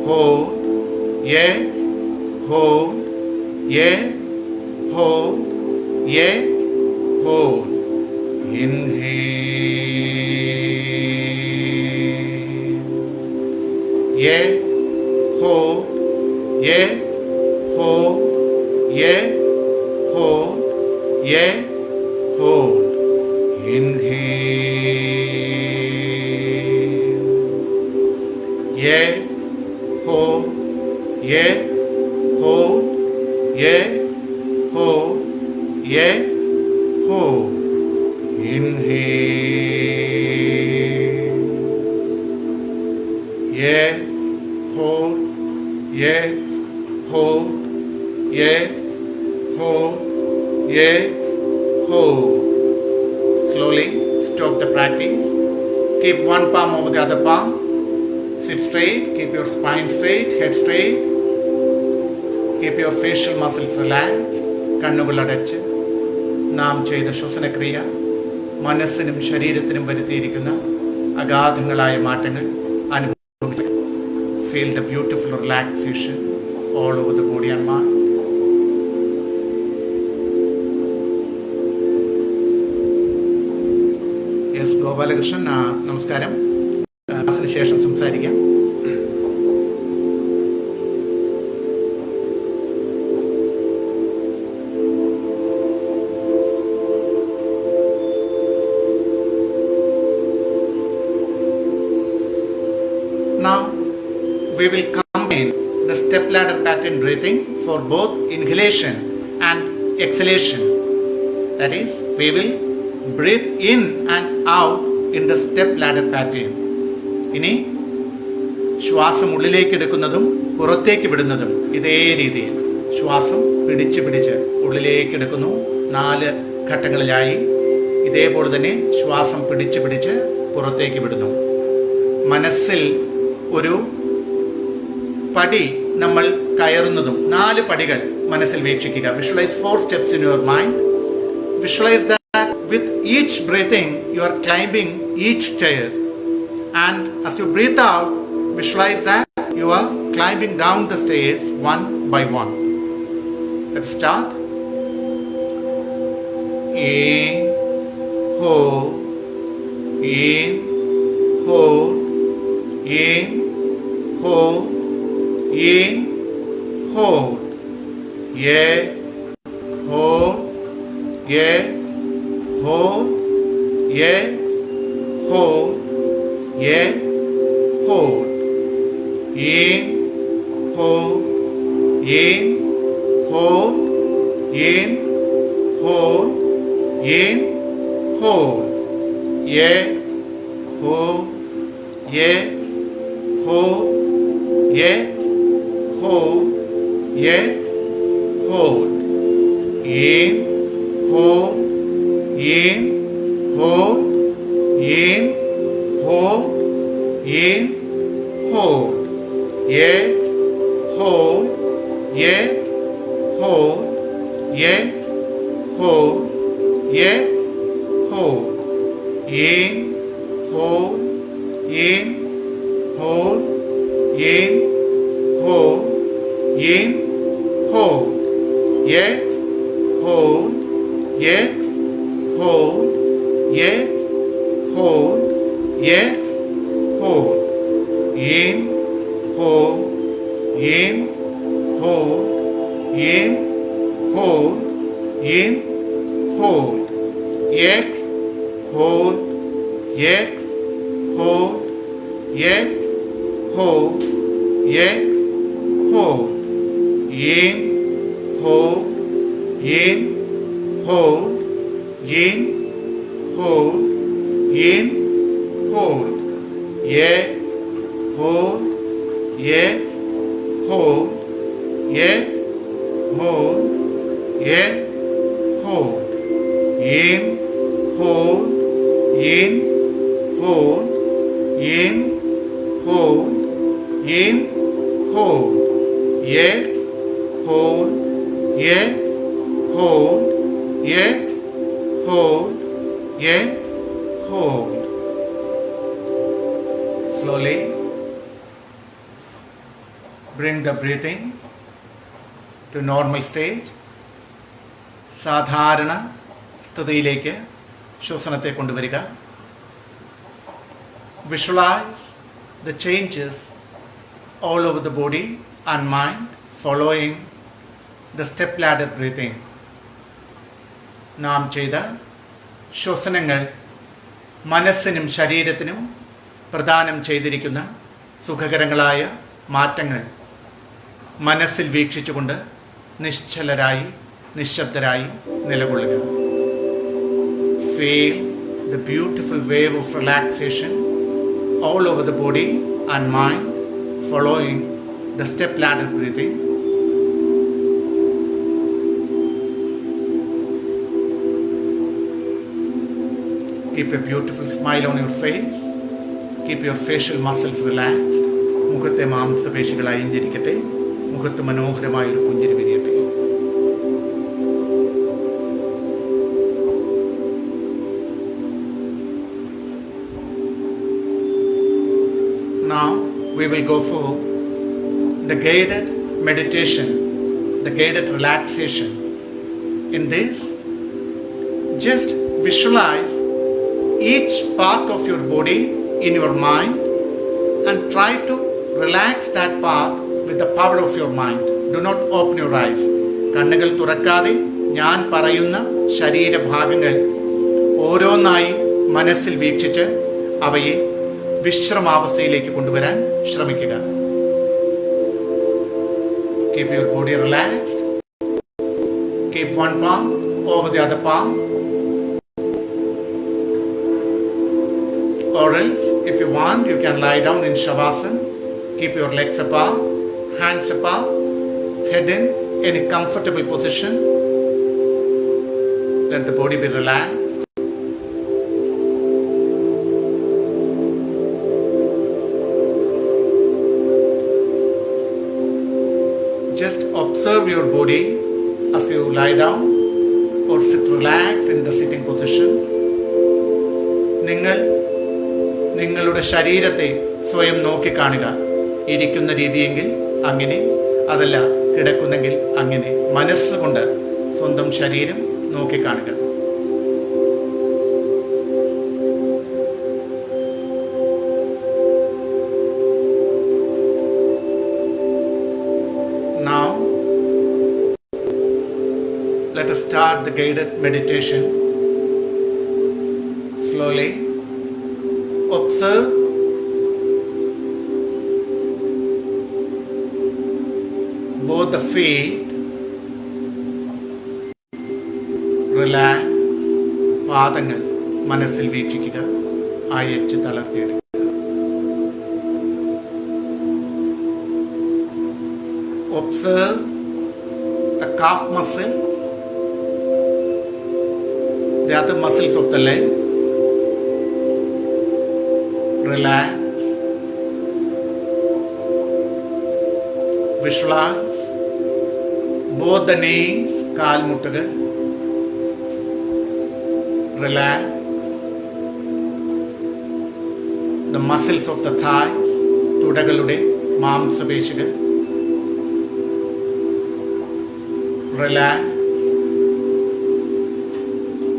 hold, X, hold, X, hold, X, hold. Inhale, X, hold, X, hold, X, hold, X, hold. Inhale, X, hold, X, hold, X, hold, X, hold. Inhale, X, hold, X, hold, X, hold, X, hold. Slowly stop the practice. Keep one palm over the other palm. Sit straight, keep your spine straight, head straight. Keep your facial muscles relaxed. കണ്ണുകൾ അടച്ച് നാം ചെയ്ത ശ്വസനക്രിയ മനസ്സിനും ശരീരത്തിനും വരുത്തിയിരിക്കുന്ന അഗാധങ്ങളായ മാറ്റങ്ങൾ അനുഭവിക്കുക. Feel the beautiful relaxation all over the body and mind. Yes, Gopalakrishnan, നമസ്കാരം. ക്ലാസ്സിന് ശേഷം സംസാരിക്കാം. Now we will combine the step ladder pattern breathing for both inhalation and exhalation. That is, we will breathe in and out in the step ladder pattern. ഇനി ശ്വാസം ഉള്ളിലേക്ക് എടുക്കുന്നതും പുറത്തേക്ക് വിടുന്നതും ഇതേ രീതിയിൽ ശ്വാസം പിടിച്ച് പിടിച്ച് ഉള്ളിലേക്ക് എടുക്കുന്നു. 4 ഘട്ടങ്ങളിലായി ഇതേപോലെ തന്നെ ശ്വാസം പിടിച്ച് പിടിച്ച് പുറത്തേക്ക് വിടുന്നു. മനസ്സിൽ ഒരു പടി നമ്മൾ കയറുന്നതും 4 പടികൾ മനസ്സിൽ വീക്ഷിക്കുക. Visualize 4 steps in your mind. Visualize that with each breathing you are climbing each stair, and as you breathe out, visualize that you are climbing down the stairs one by one. Let's start. In, hold, in, hold, in, hold, in, hold, yeah, hold, yeah, hold, yeah, hold, yeah, hold, in, hold, in, hold, in, hold, in, hold, yeah, hold, yeah, hold, yeah, hold, yeah, hold, in, hold, in, hold, in, hold, in, hold, yeah, hold, yeah, hold, yeah, hold, yeah, hold, in, hold, in, hold, in, hold, in, hold, yeah, hold, yeah, hold, yeah, hold, yeah, hold, in, hold, in, hold, in, hold, in, hold, X, hold, X, hold, X, hold, hold. In, hold, in, hold, in, hold, in, hold. Hold, hold, hold, hold. In, hold, in, hold, in, hold, in, hold. Hold, hold, hold, hold. Slowly bring the breathing to normal stage. സാധാരണ സ്ഥിതിയിലേക്ക് ശ്വസനത്തെ കൊണ്ടുവരിക. Visualize the changes all over the body and mind following the step ladder breathing. നാം ചെയ്ത ശ്വസനങ്ങൾ മനസ്സിനും ശരീരത്തിനും പ്രദാനം ചെയ്തിരിക്കുന്ന സുഖകരങ്ങളായ മാറ്റങ്ങൾ മനസ്സിൽ വീക്ഷിച്ചുകൊണ്ട് നിശ്ചലരായി നിശബ്ദരായി നിലകൊള്ളുക. Feel the beautiful wave of relaxation all over the body and mind following the step ladder breathing. Keep a beautiful smile on your face. Keep your facial muscles relaxed. മുഖത്തെ മാംസപേശികൾ അയഞ്ഞിരിക്കട്ടെ. മുഖത്ത് മനോഹരമായൊരു പുഞ്ചിരി വിരിയട്ടെ. Now we will go for the guided meditation, the guided relaxation. In this, just visualize each part of your body in your mind and try to relax that part with the power of your mind. Do not open your eyes. കണ്ണുകൾ തുറക്കാതെ ഞാൻ പറയുന്ന ശരീരഭാഗങ്ങൾ ഓരോന്നായി മനസ്സിൽ വീക്ഷിച്ച് അവയെ വിശ്രമാവസ്ഥയിലേക്ക് കൊണ്ടുവരാൻ ശ്രമിക്കുക. Keep your body relaxed. Keep one palm over the other palm. Or else, if you want, you can lie down in Shavasana. Keep your legs apart, hands apart, head in any comfortable position. Let the body be relaxed. Just observe your body as you lie down or sit relaxed in the sitting position. നിങ്ങളുടെ ശരീരത്തെ സ്വയം നോക്കിക്കാണുക. ഇരിക്കുന്ന രീതിയെങ്കിൽ അങ്ങനെ, അതല്ല കിടക്കുന്നെങ്കിൽ അങ്ങനെ. മനസ്സുകൊണ്ട് സ്വന്തം ശരീരം നോക്കിക്കാണുക. Now, let us start the guided meditation. Slowly observe both the feet. Relax. പാദങ്ങൾ മനസ്സിൽ വീക്ഷിക്കുക. അയച്ച് തളർത്തിയെടുക്കുക. Observe the calf muscles, the other muscles of the leg. Relax. Visualize both the knees, കാൽമുട്ടുകൾ. Relax. The muscles of the thighs, തുടകളുടെ മാംസപേശികൾ. Relax.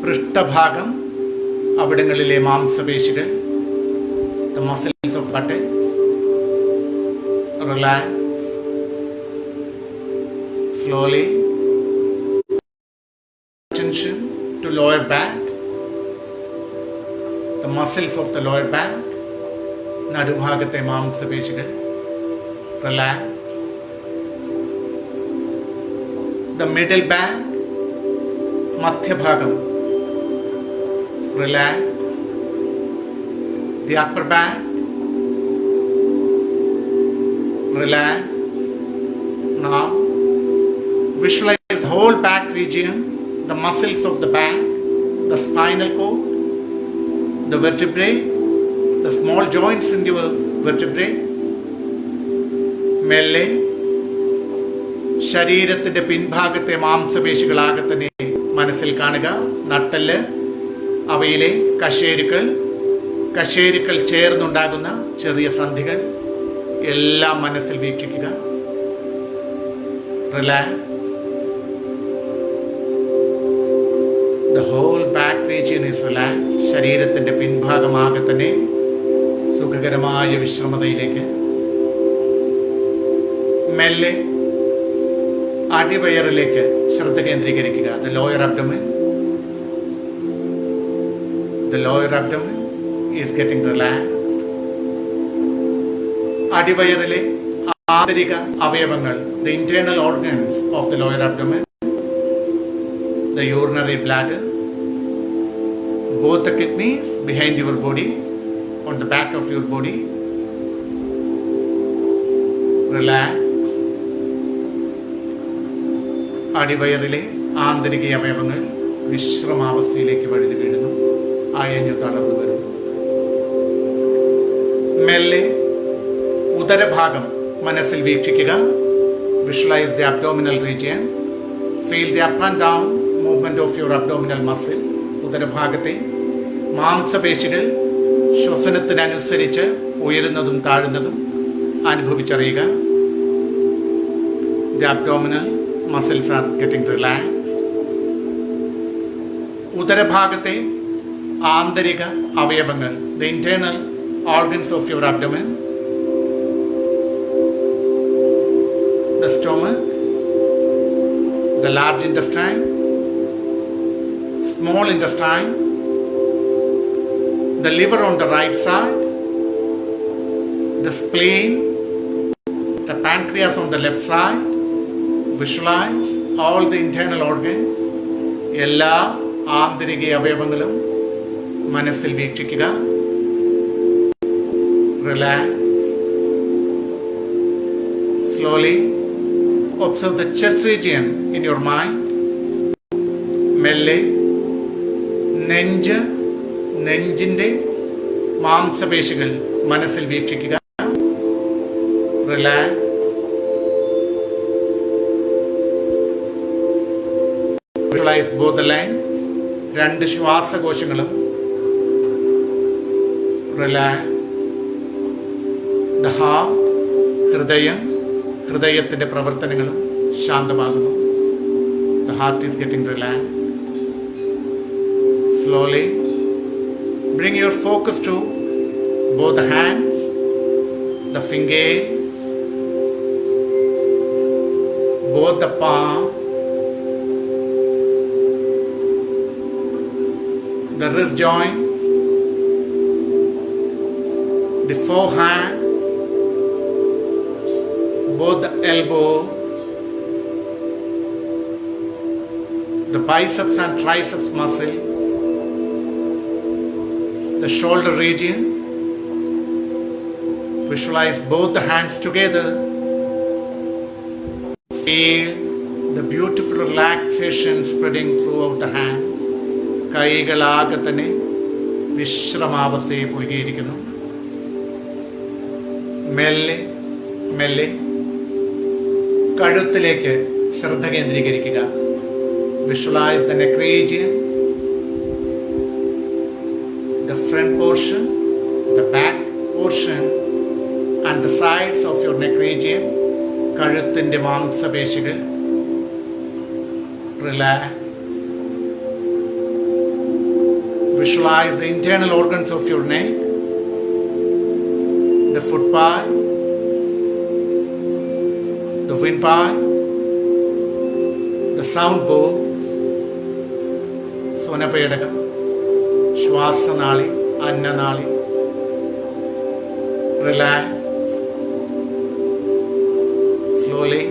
പൃഷ്ഠഭാഗം, അവിടങ്ങളിലെ മാംസപേശികൾ. The muscles of buttocks. Relax. Slowly. Attention to lower back. The muscles of the lower back. നടുഭാഗത്തെ മാംസപേശികൾ. relax. The middle back, madhyabhagam, relax. The upper back, relax. Now visualize the whole back region, the muscles of the back, the spinal cord, the vertebrae, the small joints in your vertebrae. മെല്ലെ ശരീരത്തിൻ്റെ പിൻഭാഗത്തെ മാംസപേശികളാകെ തന്നെ മനസ്സിൽ കാണുക. നട്ടെല്ല്, അവയിലെ കശേരുക്കൾ ചേർന്നുണ്ടാകുന്ന ചെറിയ സന്ധികൾ എല്ലാം മനസ്സിൽ വീക്ഷിക്കുക. Relax. The whole back region is relaxed. ശരീരത്തിൻ്റെ പിൻഭാഗമാകെ തന്നെ സുഖകരമായ വിശ്രമതയിലേക്ക്. മെല്ലെ അടിവയറിലേക്ക് ശ്രദ്ധ കേന്ദ്രീകരിക്കുക. The lower abdomen. The lower abdomen is getting relaxed. അടിവയറിലെ ആന്തരിക അവയവങ്ങൾ, the internal organs of the lower abdomen, the urinary bladder, both the kidneys behind your body, on the back of your body, relax. അടിവയറിലെ ആന്തരിക അവയവങ്ങൾ വിശ്രമാവസ്ഥയിലേക്ക് വഴുതി വീഴുന്നു, അയഞ്ഞു തളർന്നു വരുന്നു. മെല്ലെ ഉദരഭാഗം മനസ്സിൽ വീക്ഷിക്കുക. Visualise the abdominal region. Feel the up and down movement of your abdominal muscle. ഉദരഭാഗത്തെ മാംസപേശികൾ ശ്വസനത്തിനനുസരിച്ച് ഉയരുന്നതും താഴുന്നതും അനുഭവിച്ചറിയുക. The abdominal muscles are getting relaxed. ഉദരഭാഗത്തെ ആന്തരിക അവയവങ്ങൾ, the internal organs of your abdomen, the stomach, the large intestine, small intestine, the liver on the right side, the spleen, the pancreas on the left side. Visualize all the internal organs. എല്ലാ ആന്തരിക അവയവങ്ങളും മനസ്സിൽ വീക്ഷിക്കുക. Relax. Slowly observe the chest region in your mind. മെല്ലെ നെഞ്ചിൻ്റെ മാംസപേശികൾ മനസ്സിൽ വീക്ഷിക്കുക. Relax. Visualize both the lungs, രണ്ട് ശ്വാസകോശങ്ങളും. Relax. The heart, ഹൃദയത്തിൻ്റെ പ്രവർത്തനങ്ങളും ശാന്തമാകുന്നു. The heart is getting relaxed. Slowly bring your focus to both the hands, the fingers, both the palms, the wrist joint, the forehand, both the elbows, the biceps and triceps muscle, the shoulder region. Visualize both the hands together. Feel the beautiful relaxation spreading throughout the hands. കൈകളാകെ തന്നെ വിശ്രമാവസ്ഥയിൽ പോയിരിക്കുന്നു. മെല്ലെ മെല്ലെ കഴുത്തിലേക്ക് ശ്രദ്ധ കേന്ദ്രീകരിക്കുക. Visualize the neck region, the front portion, the back portion and the sides of your neck region. കഴുത്തിൻ്റെ മാംസപേശികൾ. Relax. Visualize the internal organs of your neck, the foot part, the windpipe, the sound box, സ്വനപേടകം, ശ്വാസനാളി, അന്നനാളി. Relax. slowly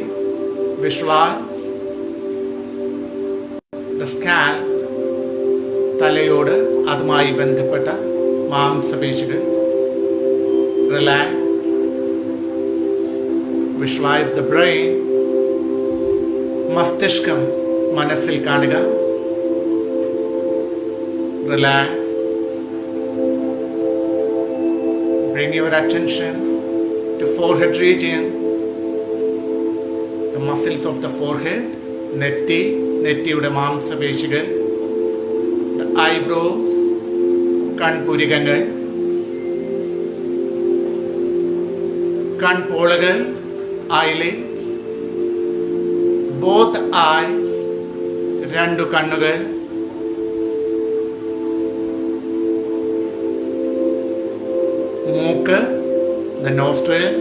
visualize the scalp, തലയോട് അതുമായി ബന്ധപ്പെട്ട മാംസപേശികൾ. Relax. Visualize the brain. മസ്തിഷ്കം മനസ്സിൽ കാണുക. Relax. Bring your attention to forehead region. The muscles of the forehead. നെറ്റിയുടെ മാംസപേശികൾ. The eyebrows. കൺപുരികങ്ങൾ. കൺപോളകൾ. eyelids. both eyes. രണ്ടു കണ്ണുകൾ. മൂക്ക്. the nostril.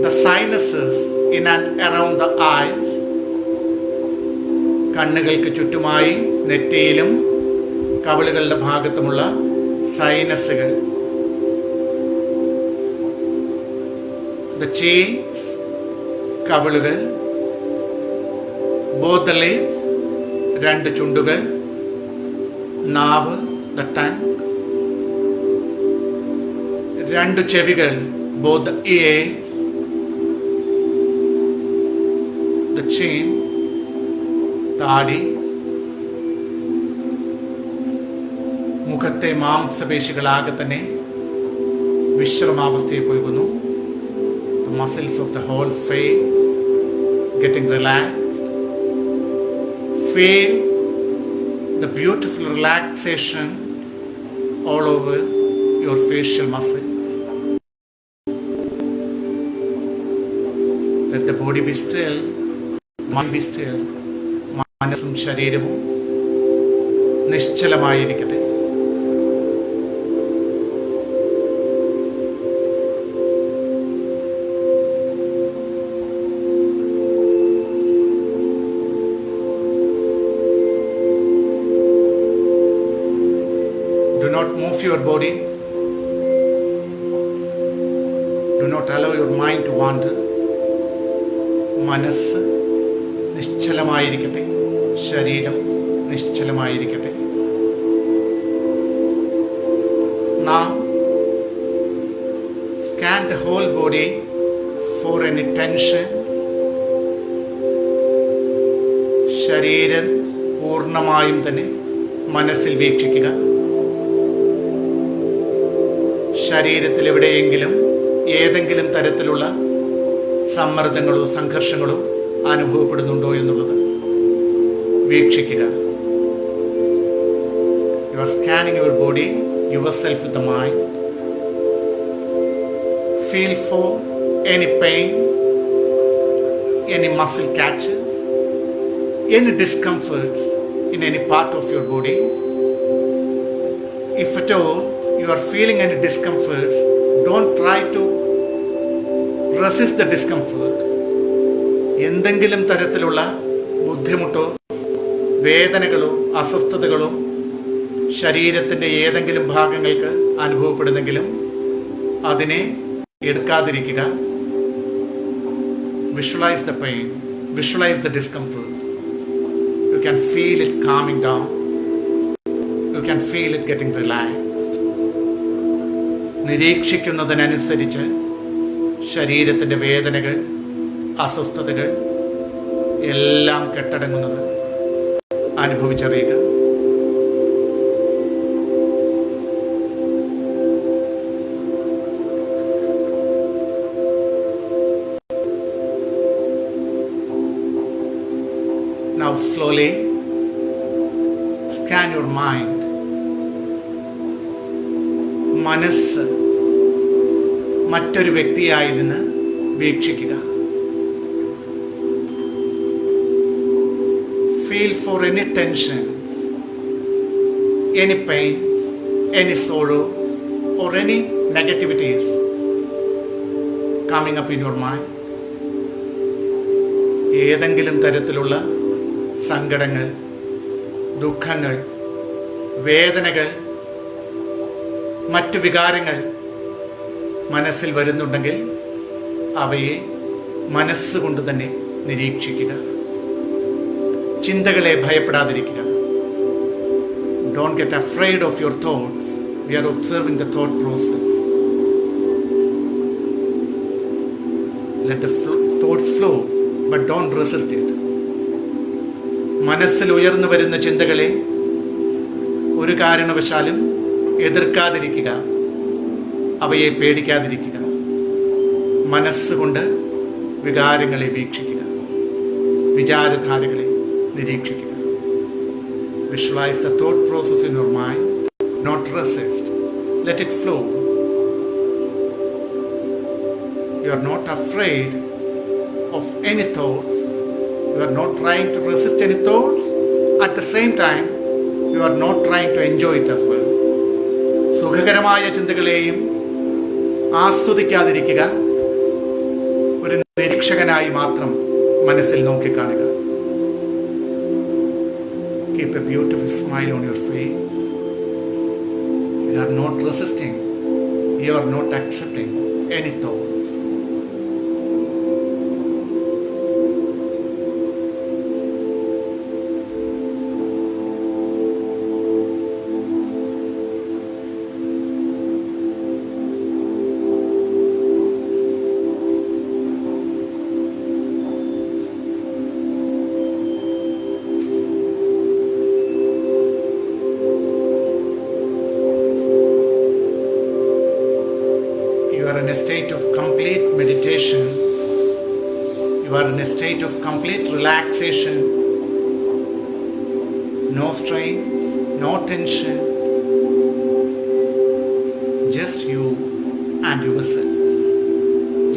the sinuses in and around the eyes. കണ്ണുകൾക്ക് ചുറ്റുമായി നെറ്റിയിലും കവിളുകളുടെ ഭാഗത്തുമുള്ള സൈനസുകൾ. the cheeks. കവിളുകൾ. both the lips. രണ്ട് ചുണ്ടുകൾ. നാവ്. the tongue. രണ്ട് ചെവികൾ. both the ears. the chin. താടി. മുഖത്തെ മാംസപേശികളാകെ തന്നെ വിശ്രമാവസ്ഥയെ പോകുന്നു. The muscles of the whole face getting relaxed. Feel the beautiful relaxation all over your facial muscles. Let the body be still, mind be still. മനസ്സും ശരീരവും നിശ്ചലമായിരിക്കട്ടെ. Do not move your body. Do not allow your mind to wander. മനസ്സ് നിശ്ചലമായിരിക്കട്ടെ. ശരീരം നിശ്ചലമായിരിക്കട്ടെ. നാം scan the whole body for any tension. ശരീരം പൂർണ്ണമായും തന്നെ മനസ്സിൽ വീക്ഷിക്കുക. ശരീരത്തിൽ എവിടെയെങ്കിലും ഏതെങ്കിലും തരത്തിലുള്ള സമ്മർദ്ദങ്ങളോ സംഘർഷങ്ങളോ അനുഭവപ്പെടുന്നുണ്ടോ എന്നുള്ളത് വീക്ഷിക്കുക. You are scanning your body, yourself with the mind. Feel for any pain, any muscle catches, any discomforts in any part of your body. If at all you are feeling any discomforts, don't try to resist the discomfort. എന്തെങ്കിലും തരത്തിലുള്ള ബുദ്ധിമുട്ടോ വേദനകളോ അസ്വസ്ഥതകളോ ശരീരത്തിൻ്റെ ഏതെങ്കിലും ഭാഗങ്ങൾക്ക് അനുഭവപ്പെടുന്നെങ്കിലും അതിനെ എടുക്കാതിരിക്കുക. Visualize the pain, visualize the discomfort. You can feel it calming down. You can feel it getting relaxed. നിരീക്ഷിക്കുന്നതിനനുസരിച്ച് ശരീരത്തിൻ്റെ വേദനകൾ അസ്വസ്ഥതകൾ എല്ലാം കെട്ടടങ്ങുന്നത് അനുഭവിച്ചറിയുക. Now slowly scan your mind. മനസ്സ് മറ്റൊരു വ്യക്തിയായി നിന്ന് വീക്ഷിക്കുക. Feel for any tension, any pain, any sorrows, or any negativities coming up in your mind. ഏതെങ്കിലും തരത്തിലുള്ള സങ്കടങ്ങൾ, ദുഃഖങ്ങൾ, വേദനകൾ, മറ്റു വികാരങ്ങൾ മനസ്സിൽ വരുന്നുണ്ടെങ്കിൽ അവയെ മനസ്സുകൊണ്ട് തന്നെ നിരീക്ഷിക്കുക. ചിന്തകളെ ഭയപ്പെടാതിരിക്കുക. Don't get afraid of your thoughts. We are observing the thought process. Let the thoughts flow, but don't resist it. മനസ്സിൽ ഉയർന്നു വരുന്ന ചിന്തകളെ ഒരു കാരണവശാലും എതിർക്കാതിരിക്കുക. അവയെ പേടിക്കാതിരിക്കുക. മനസ്സുകൊണ്ട് വികാരങ്ങളെ വീക്ഷിക്കുക. വിചാരധാരകളെ നിരീക്ഷിക്കുക. Visualize the thought process in your mind, not resist. Let it flow. You are not afraid of any thoughts. You are not trying to resist any thoughts. At the same time, you are not trying to enjoy it as well. സുഖകരമായ ചിന്തകളെയും ആസ്വദിക്കാതിരിക്കുക. ഒരു നിരീക്ഷകനായി മാത്രം മനസ്സിൽ നോക്കിക്കാണുക. Keep a beautiful smile on your face. You are not resisting. You are not accepting any thoughts. You are in a state of complete meditation. You are in a state of complete relaxation. No strain, no tension. Just you and yourself.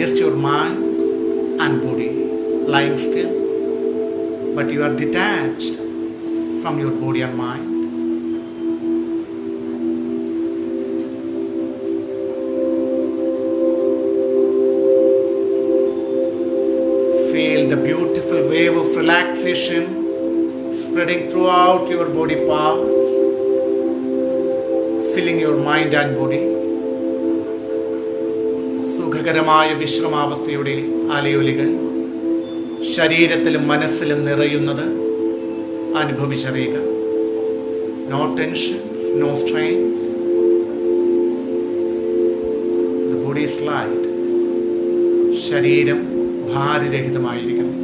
Just your mind and body lying still. But you are detached from your body and mind. Feel the beautiful wave of relaxation spreading throughout your body parts, filling your mind and body. സുഖകരമായ വിശ്രമാവസ്ഥയുടെ അലയൊലികൾ ശരീരത്തിലും മനസ്സിലും നിറയുന്നത് അനുഭവിച്ചറിയുക. No tensions, no strain. The body is light. ശരീരം ഭാരരഹിതമായിരിക്കുന്നു.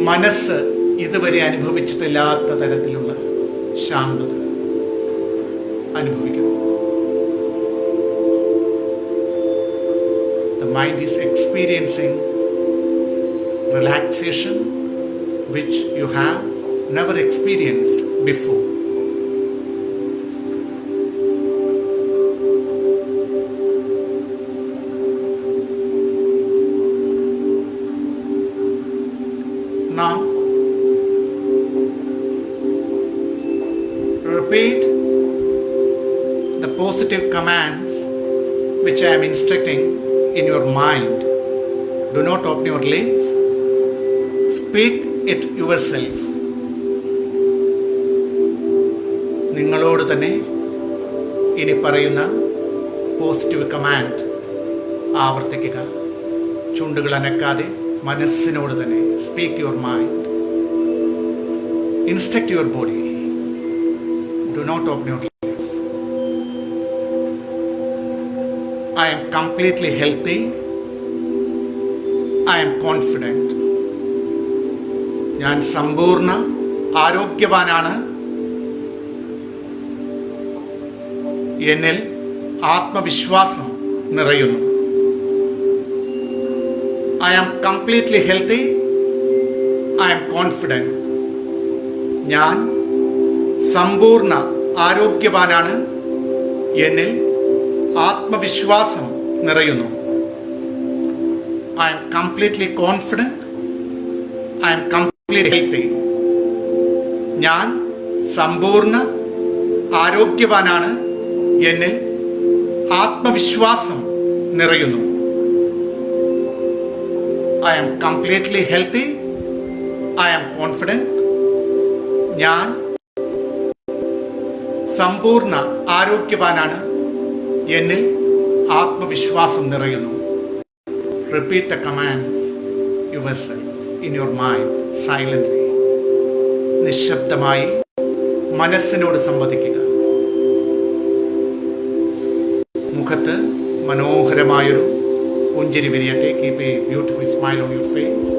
മനസ്സ് ഇതുവരെ അനുഭവിച്ചിട്ടില്ലാത്ത തരത്തിലുള്ള ശാന്തത അനുഭവിക്കുന്നു. The mind is experiencing relaxation which you have never experienced before. Now, repeat the positive commands which I am instructing in your mind. Do not open your lips. Speak it yourself. നിങ്ങളോട് തന്നെ ഇനി പറയുന്ന positive command ആവർത്തിക്കുക. ചുണ്ടുകൾ അനക്കാതെ മനസ്സിനോട് തന്നെ. Speak your mind. Instruct your body. Do not open your lips. I am completely healthy. I am confident. ഞാൻ സമ്പൂർണ്ണ ആരോഗ്യവാനാണ്. എന്നിൽ ആത്മവിശ്വാസം നിറയുന്നു. I am completely healthy. I am confident. ഞാൻ സമ്പൂർണ്ണ ആരോഗ്യവാനാണ്. എന്നിൽ ആത്മവിശ്വാസം നിറയുന്നു. I am completely confident. I am completely healthy. ഞാൻ സമ്പൂർണ്ണ ആരോഗ്യവാനാണ്. എന്നിൽ ആത്മവിശ്വാസം നിറയുന്നു. I am completely healthy. I am confident. ഞാൻ സമ്പൂർണ്ണ ആരോഗ്യവാനാണ്. എന്നിൽ ആത്മവിശ്വാസം നിറയുന്നു. Repeat the command yourself in your mind silently. നിശബ്ദമായി മനസ്സിനോട് സംവദിക്കുക. മുഖത്ത് മനോഹരമായൊരു പുഞ്ചിരി വിരിയട്ടെ. Keep a beautiful smile on your face.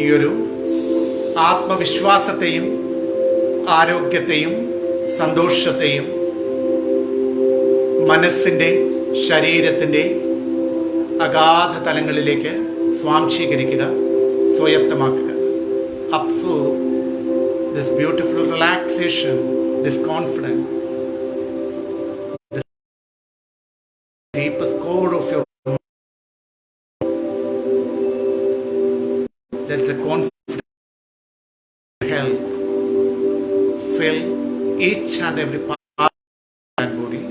ഈയൊരു ആത്മവിശ്വാസത്തെയും ആരോഗ്യത്തെയും സന്തോഷത്തെയും മനസ്സിൻ്റെ ശരീരത്തിൻ്റെ അഗാധ തലങ്ങളിലേക്ക് സ്വാംശീകരിക്കുക, സ്വായത്തമാക്കുക. Absorb this beautiful relaxation, this confidence, this deepest core of your. That's a confident health. Fill each and every part of that body.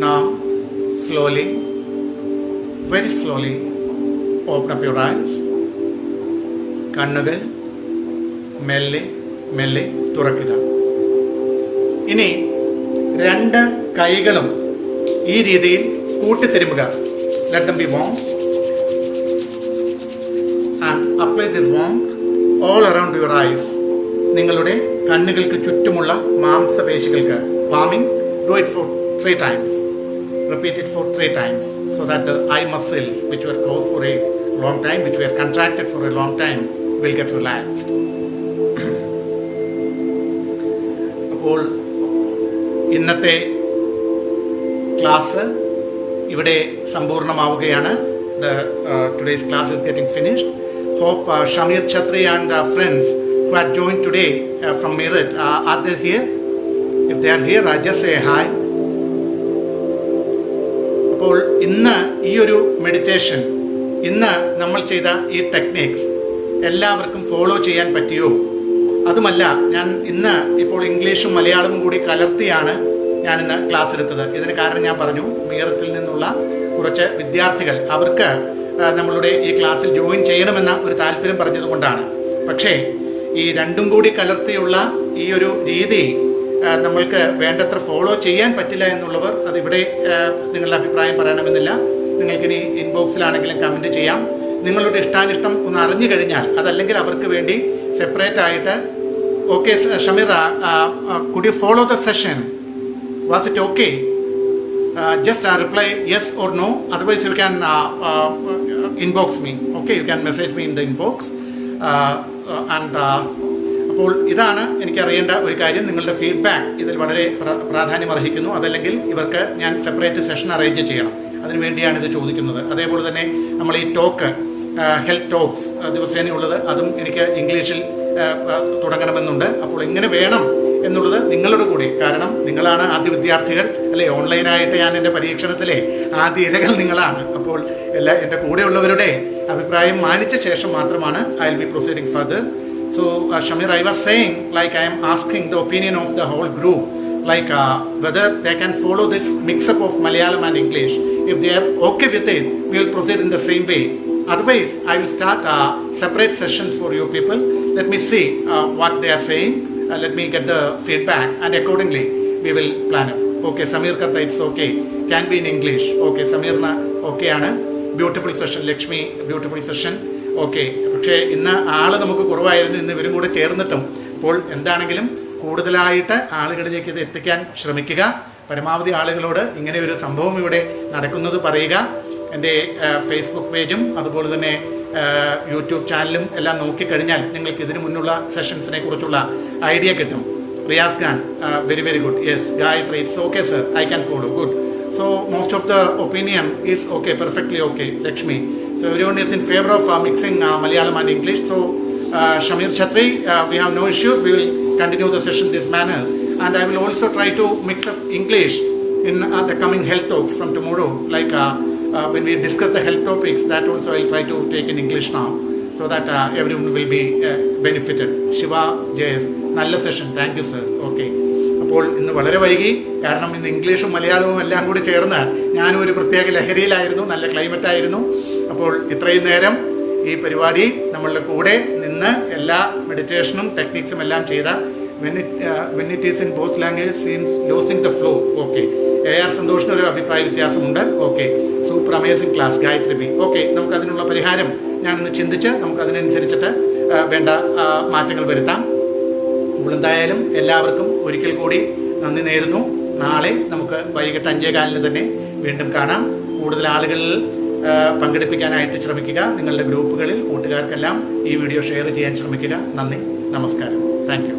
Now, slowly, very slowly, open up your eyes. കണ്ണുകൾ മെല്ലെ മെല്ലെ തുറക്കുക. ഇനി രണ്ട് കൈകളും ഈ രീതിയിൽ കൂട്ടിത്തിരുമുക. Let them be warm and apply this warmth all around your eyes. നിങ്ങളുടെ കണ്ണുകൾക്ക് ചുറ്റുമുള്ള മാംസപേശികൾക്ക് warming. Do it for 3 times. Repeat it for 3 times so that the eye muscles which were closed for a long time, which were contracted for a long time, will get relaxed. അപ്പോൾ ഇന്നത്തെ class ഇവിടെ സമ്പൂർണ്ണമാവുകയാണ്. Today's class is getting finished. Hope Shamir Chhatri and friends who had joined today from Meerut, are they here? If they are here, just say hi. അപ്പോൾ ഇന്ന് ഈ ഒരു meditation, ഇന്ന് നമ്മൾ ചെയ്ത ഈ ടെക്നിക്സ് എല്ലാവർക്കും ഫോളോ ചെയ്യാൻ പറ്റിയോ? അതുമല്ല, ഞാൻ ഇന്ന് ഇപ്പോൾ ഇംഗ്ലീഷും മലയാളവും കൂടി കലർത്തിയാണ് ഞാനിന്ന് ക്ലാസ് എടുത്തത്. ഇതിന് കാരണം ഞാൻ പറഞ്ഞു, മീററ്റിൽ നിന്നുള്ള കുറച്ച് വിദ്യാർത്ഥികൾ അവർക്ക് നമ്മളുടെ ഈ ക്ലാസ്സിൽ ജോയിൻ ചെയ്യണമെന്ന ഒരു താല്പര്യം പറഞ്ഞതുകൊണ്ടാണ്. പക്ഷേ ഈ രണ്ടും കൂടി കലർത്തിയുള്ള ഈ ഒരു രീതി നമ്മൾക്ക് വേണ്ടത്ര ഫോളോ ചെയ്യാൻ പറ്റില്ല എന്നുള്ളവർ അതിവിടെ നിങ്ങളുടെ അഭിപ്രായം പറയണമെന്നില്ല. നിങ്ങൾക്കിനി ഇൻബോക്സിലാണെങ്കിലും കമൻറ്റ് ചെയ്യാം. നിങ്ങളുടെ ഇഷ്ടാനിഷ്ടം ഒന്ന് അറിഞ്ഞു കഴിഞ്ഞാൽ, അതല്ലെങ്കിൽ അവർക്ക് വേണ്ടി സെപ്പറേറ്റ് ആയിട്ട്, okay Shameer, could you follow the session? Was it okay? Just reply yes or no. Otherwise you can inbox me. Okay, you can message me in the inbox. And അപ്പോൾ ഇതാണ് എനിക്കറിയേണ്ട ഒരു കാര്യം. നിങ്ങളുടെ ഫീഡ്ബാക്ക് ഇതിൽ വളരെ പ്രാധാന്യം അർഹിക്കുന്നു. അതല്ലെങ്കിൽ ഇവർക്ക് ഞാൻ സെപ്പറേറ്റ് സെഷൻ അറേഞ്ച് ചെയ്യണം. അതിനുവേണ്ടിയാണ് ഇത് ചോദിക്കുന്നത്. അതേപോലെ തന്നെ നമ്മൾ ഈ ടോക്ക്, ഹെൽത്ത് ടോക്സ് ദിവസേനയുള്ളത്, അതും എനിക്ക് ഇംഗ്ലീഷിൽ തുടങ്ങണമെന്നുണ്ട്. അപ്പോൾ എങ്ങനെ വേണം എന്നുള്ളത് നിങ്ങളുടെ കൂടി, കാരണം നിങ്ങളാണ് ആദ്യ വിദ്യാർത്ഥികൾ അല്ലേ? ഓൺലൈനായിട്ട് ഞാൻ എൻ്റെ പരീക്ഷണത്തിലെ ആദ്യ ഇരകൾ നിങ്ങളാണ്. അപ്പോൾ എൻ്റെ കൂടെയുള്ളവരുടെ അഭിപ്രായം മാനിച്ച ശേഷം മാത്രമാണ് I will be proceeding further. So Shamir, I was saying, like I am asking the opinion of the whole group, like whether they can follow this mix-up of Malayalam and English. If they are okay with it, we will proceed in the same way. Otherwise, I will start separate sessions for you people. Let me see what they are saying. Let me get the feedback, and accordingly we will plan it. Okay, Samir Karta, it's okay. Can be in English. Okay, Samir na okay ആണ്. Beautiful session. Lakshmi, beautiful session. Okay. പക്ഷേ ഇന്ന് ആൾ നമുക്ക് കുറവായിരുന്നു. ഇന്ന് ഇവരും കൂടെ ചേർന്നിട്ടും. അപ്പോൾ എന്താണെങ്കിലും കൂടുതലായിട്ട് ആളുകളിലേക്ക് ഇത് എത്തിക്കാൻ ശ്രമിക്കുക. പരമാവധി ആളുകളോട് ഇങ്ങനെ ഒരു സംഭവം ഇവിടെ നടക്കുന്നത് പറയുക. എൻ്റെ ഫേസ്ബുക്ക് പേജും അതുപോലെ തന്നെ യൂട്യൂബ് ചാനലും എല്ലാം നോക്കിക്കഴിഞ്ഞാൽ നിങ്ങൾക്ക് ഇതിനു മുന്നുള്ള സെഷൻസിനെ കുറിച്ചുള്ള ഐഡിയ കിട്ടും. Riyas Khan, very good. Yes, Gayatri, it's okay sir, I can follow. Good. So most of the opinion is okay, perfectly okay. Lakshmi, so everyone is in favor of mixing Malayalam and English. So Shamir Chhatri, we have no issues. We will continue the session this manner, and I will also try to mix up English in the coming health talks from tomorrow. Like when we discuss the health topics, that also I will try to take in English now, so that everyone will be benefited. Shiva Jayes, നല്ല session, thank you sir. Okay, അപ്പോൾ ഇന്ന് വളരെ വൈകി, കാരണം ഇന്ന് ഇംഗ്ലീഷും മലയാളവും എല്ലാം കൂടി ചേർന്ന് ഞാനും ഒരു പ്രത്യേക ലഹരിയിലായിരുന്നു. നല്ല ക്ലൈമറ്റ് ആയിരുന്നു. അപ്പോൾ ഇത്രയും നേരം ഈ പരിപാടി നമ്മളുടെ കൂടെ നിന്ന് എല്ലാ മെഡിറ്റേഷനും ടെക്നിക്സും എല്ലാം ചെയ്ത when it is in both languages seems losing the flow. Okay, AR സന്തോഷിനൊരു അഭിപ്രായ വ്യത്യാസമുണ്ട്. Okay, super amazing class Gayathri B. Okay, നമുക്കതിനുള്ള പരിഹാരം ഞാനിന്ന് ചിന്തിച്ച് നമുക്കതിനനുസരിച്ചിട്ട് വേണ്ട മാറ്റങ്ങൾ വരുത്താം. അപ്പോൾ എന്തായാലും എല്ലാവർക്കും ഒരിക്കൽ കൂടി നന്ദി നേരുന്നു. നാളെ നമുക്ക് വൈകിട്ട് 5:15 തന്നെ വീണ്ടും കാണാം. കൂടുതൽ ആളുകളിൽ പങ്കെടുപ്പിക്കാനായിട്ട് ശ്രമിക്കുക. നിങ്ങളുടെ ഗ്രൂപ്പുകളിൽ കൂട്ടുകാർക്കെല്ലാം ഈ വീഡിയോ ഷെയർ ചെയ്യാൻ ശ്രമിക്കുക. നന്ദി, നമസ്കാരം, താങ്ക് യു.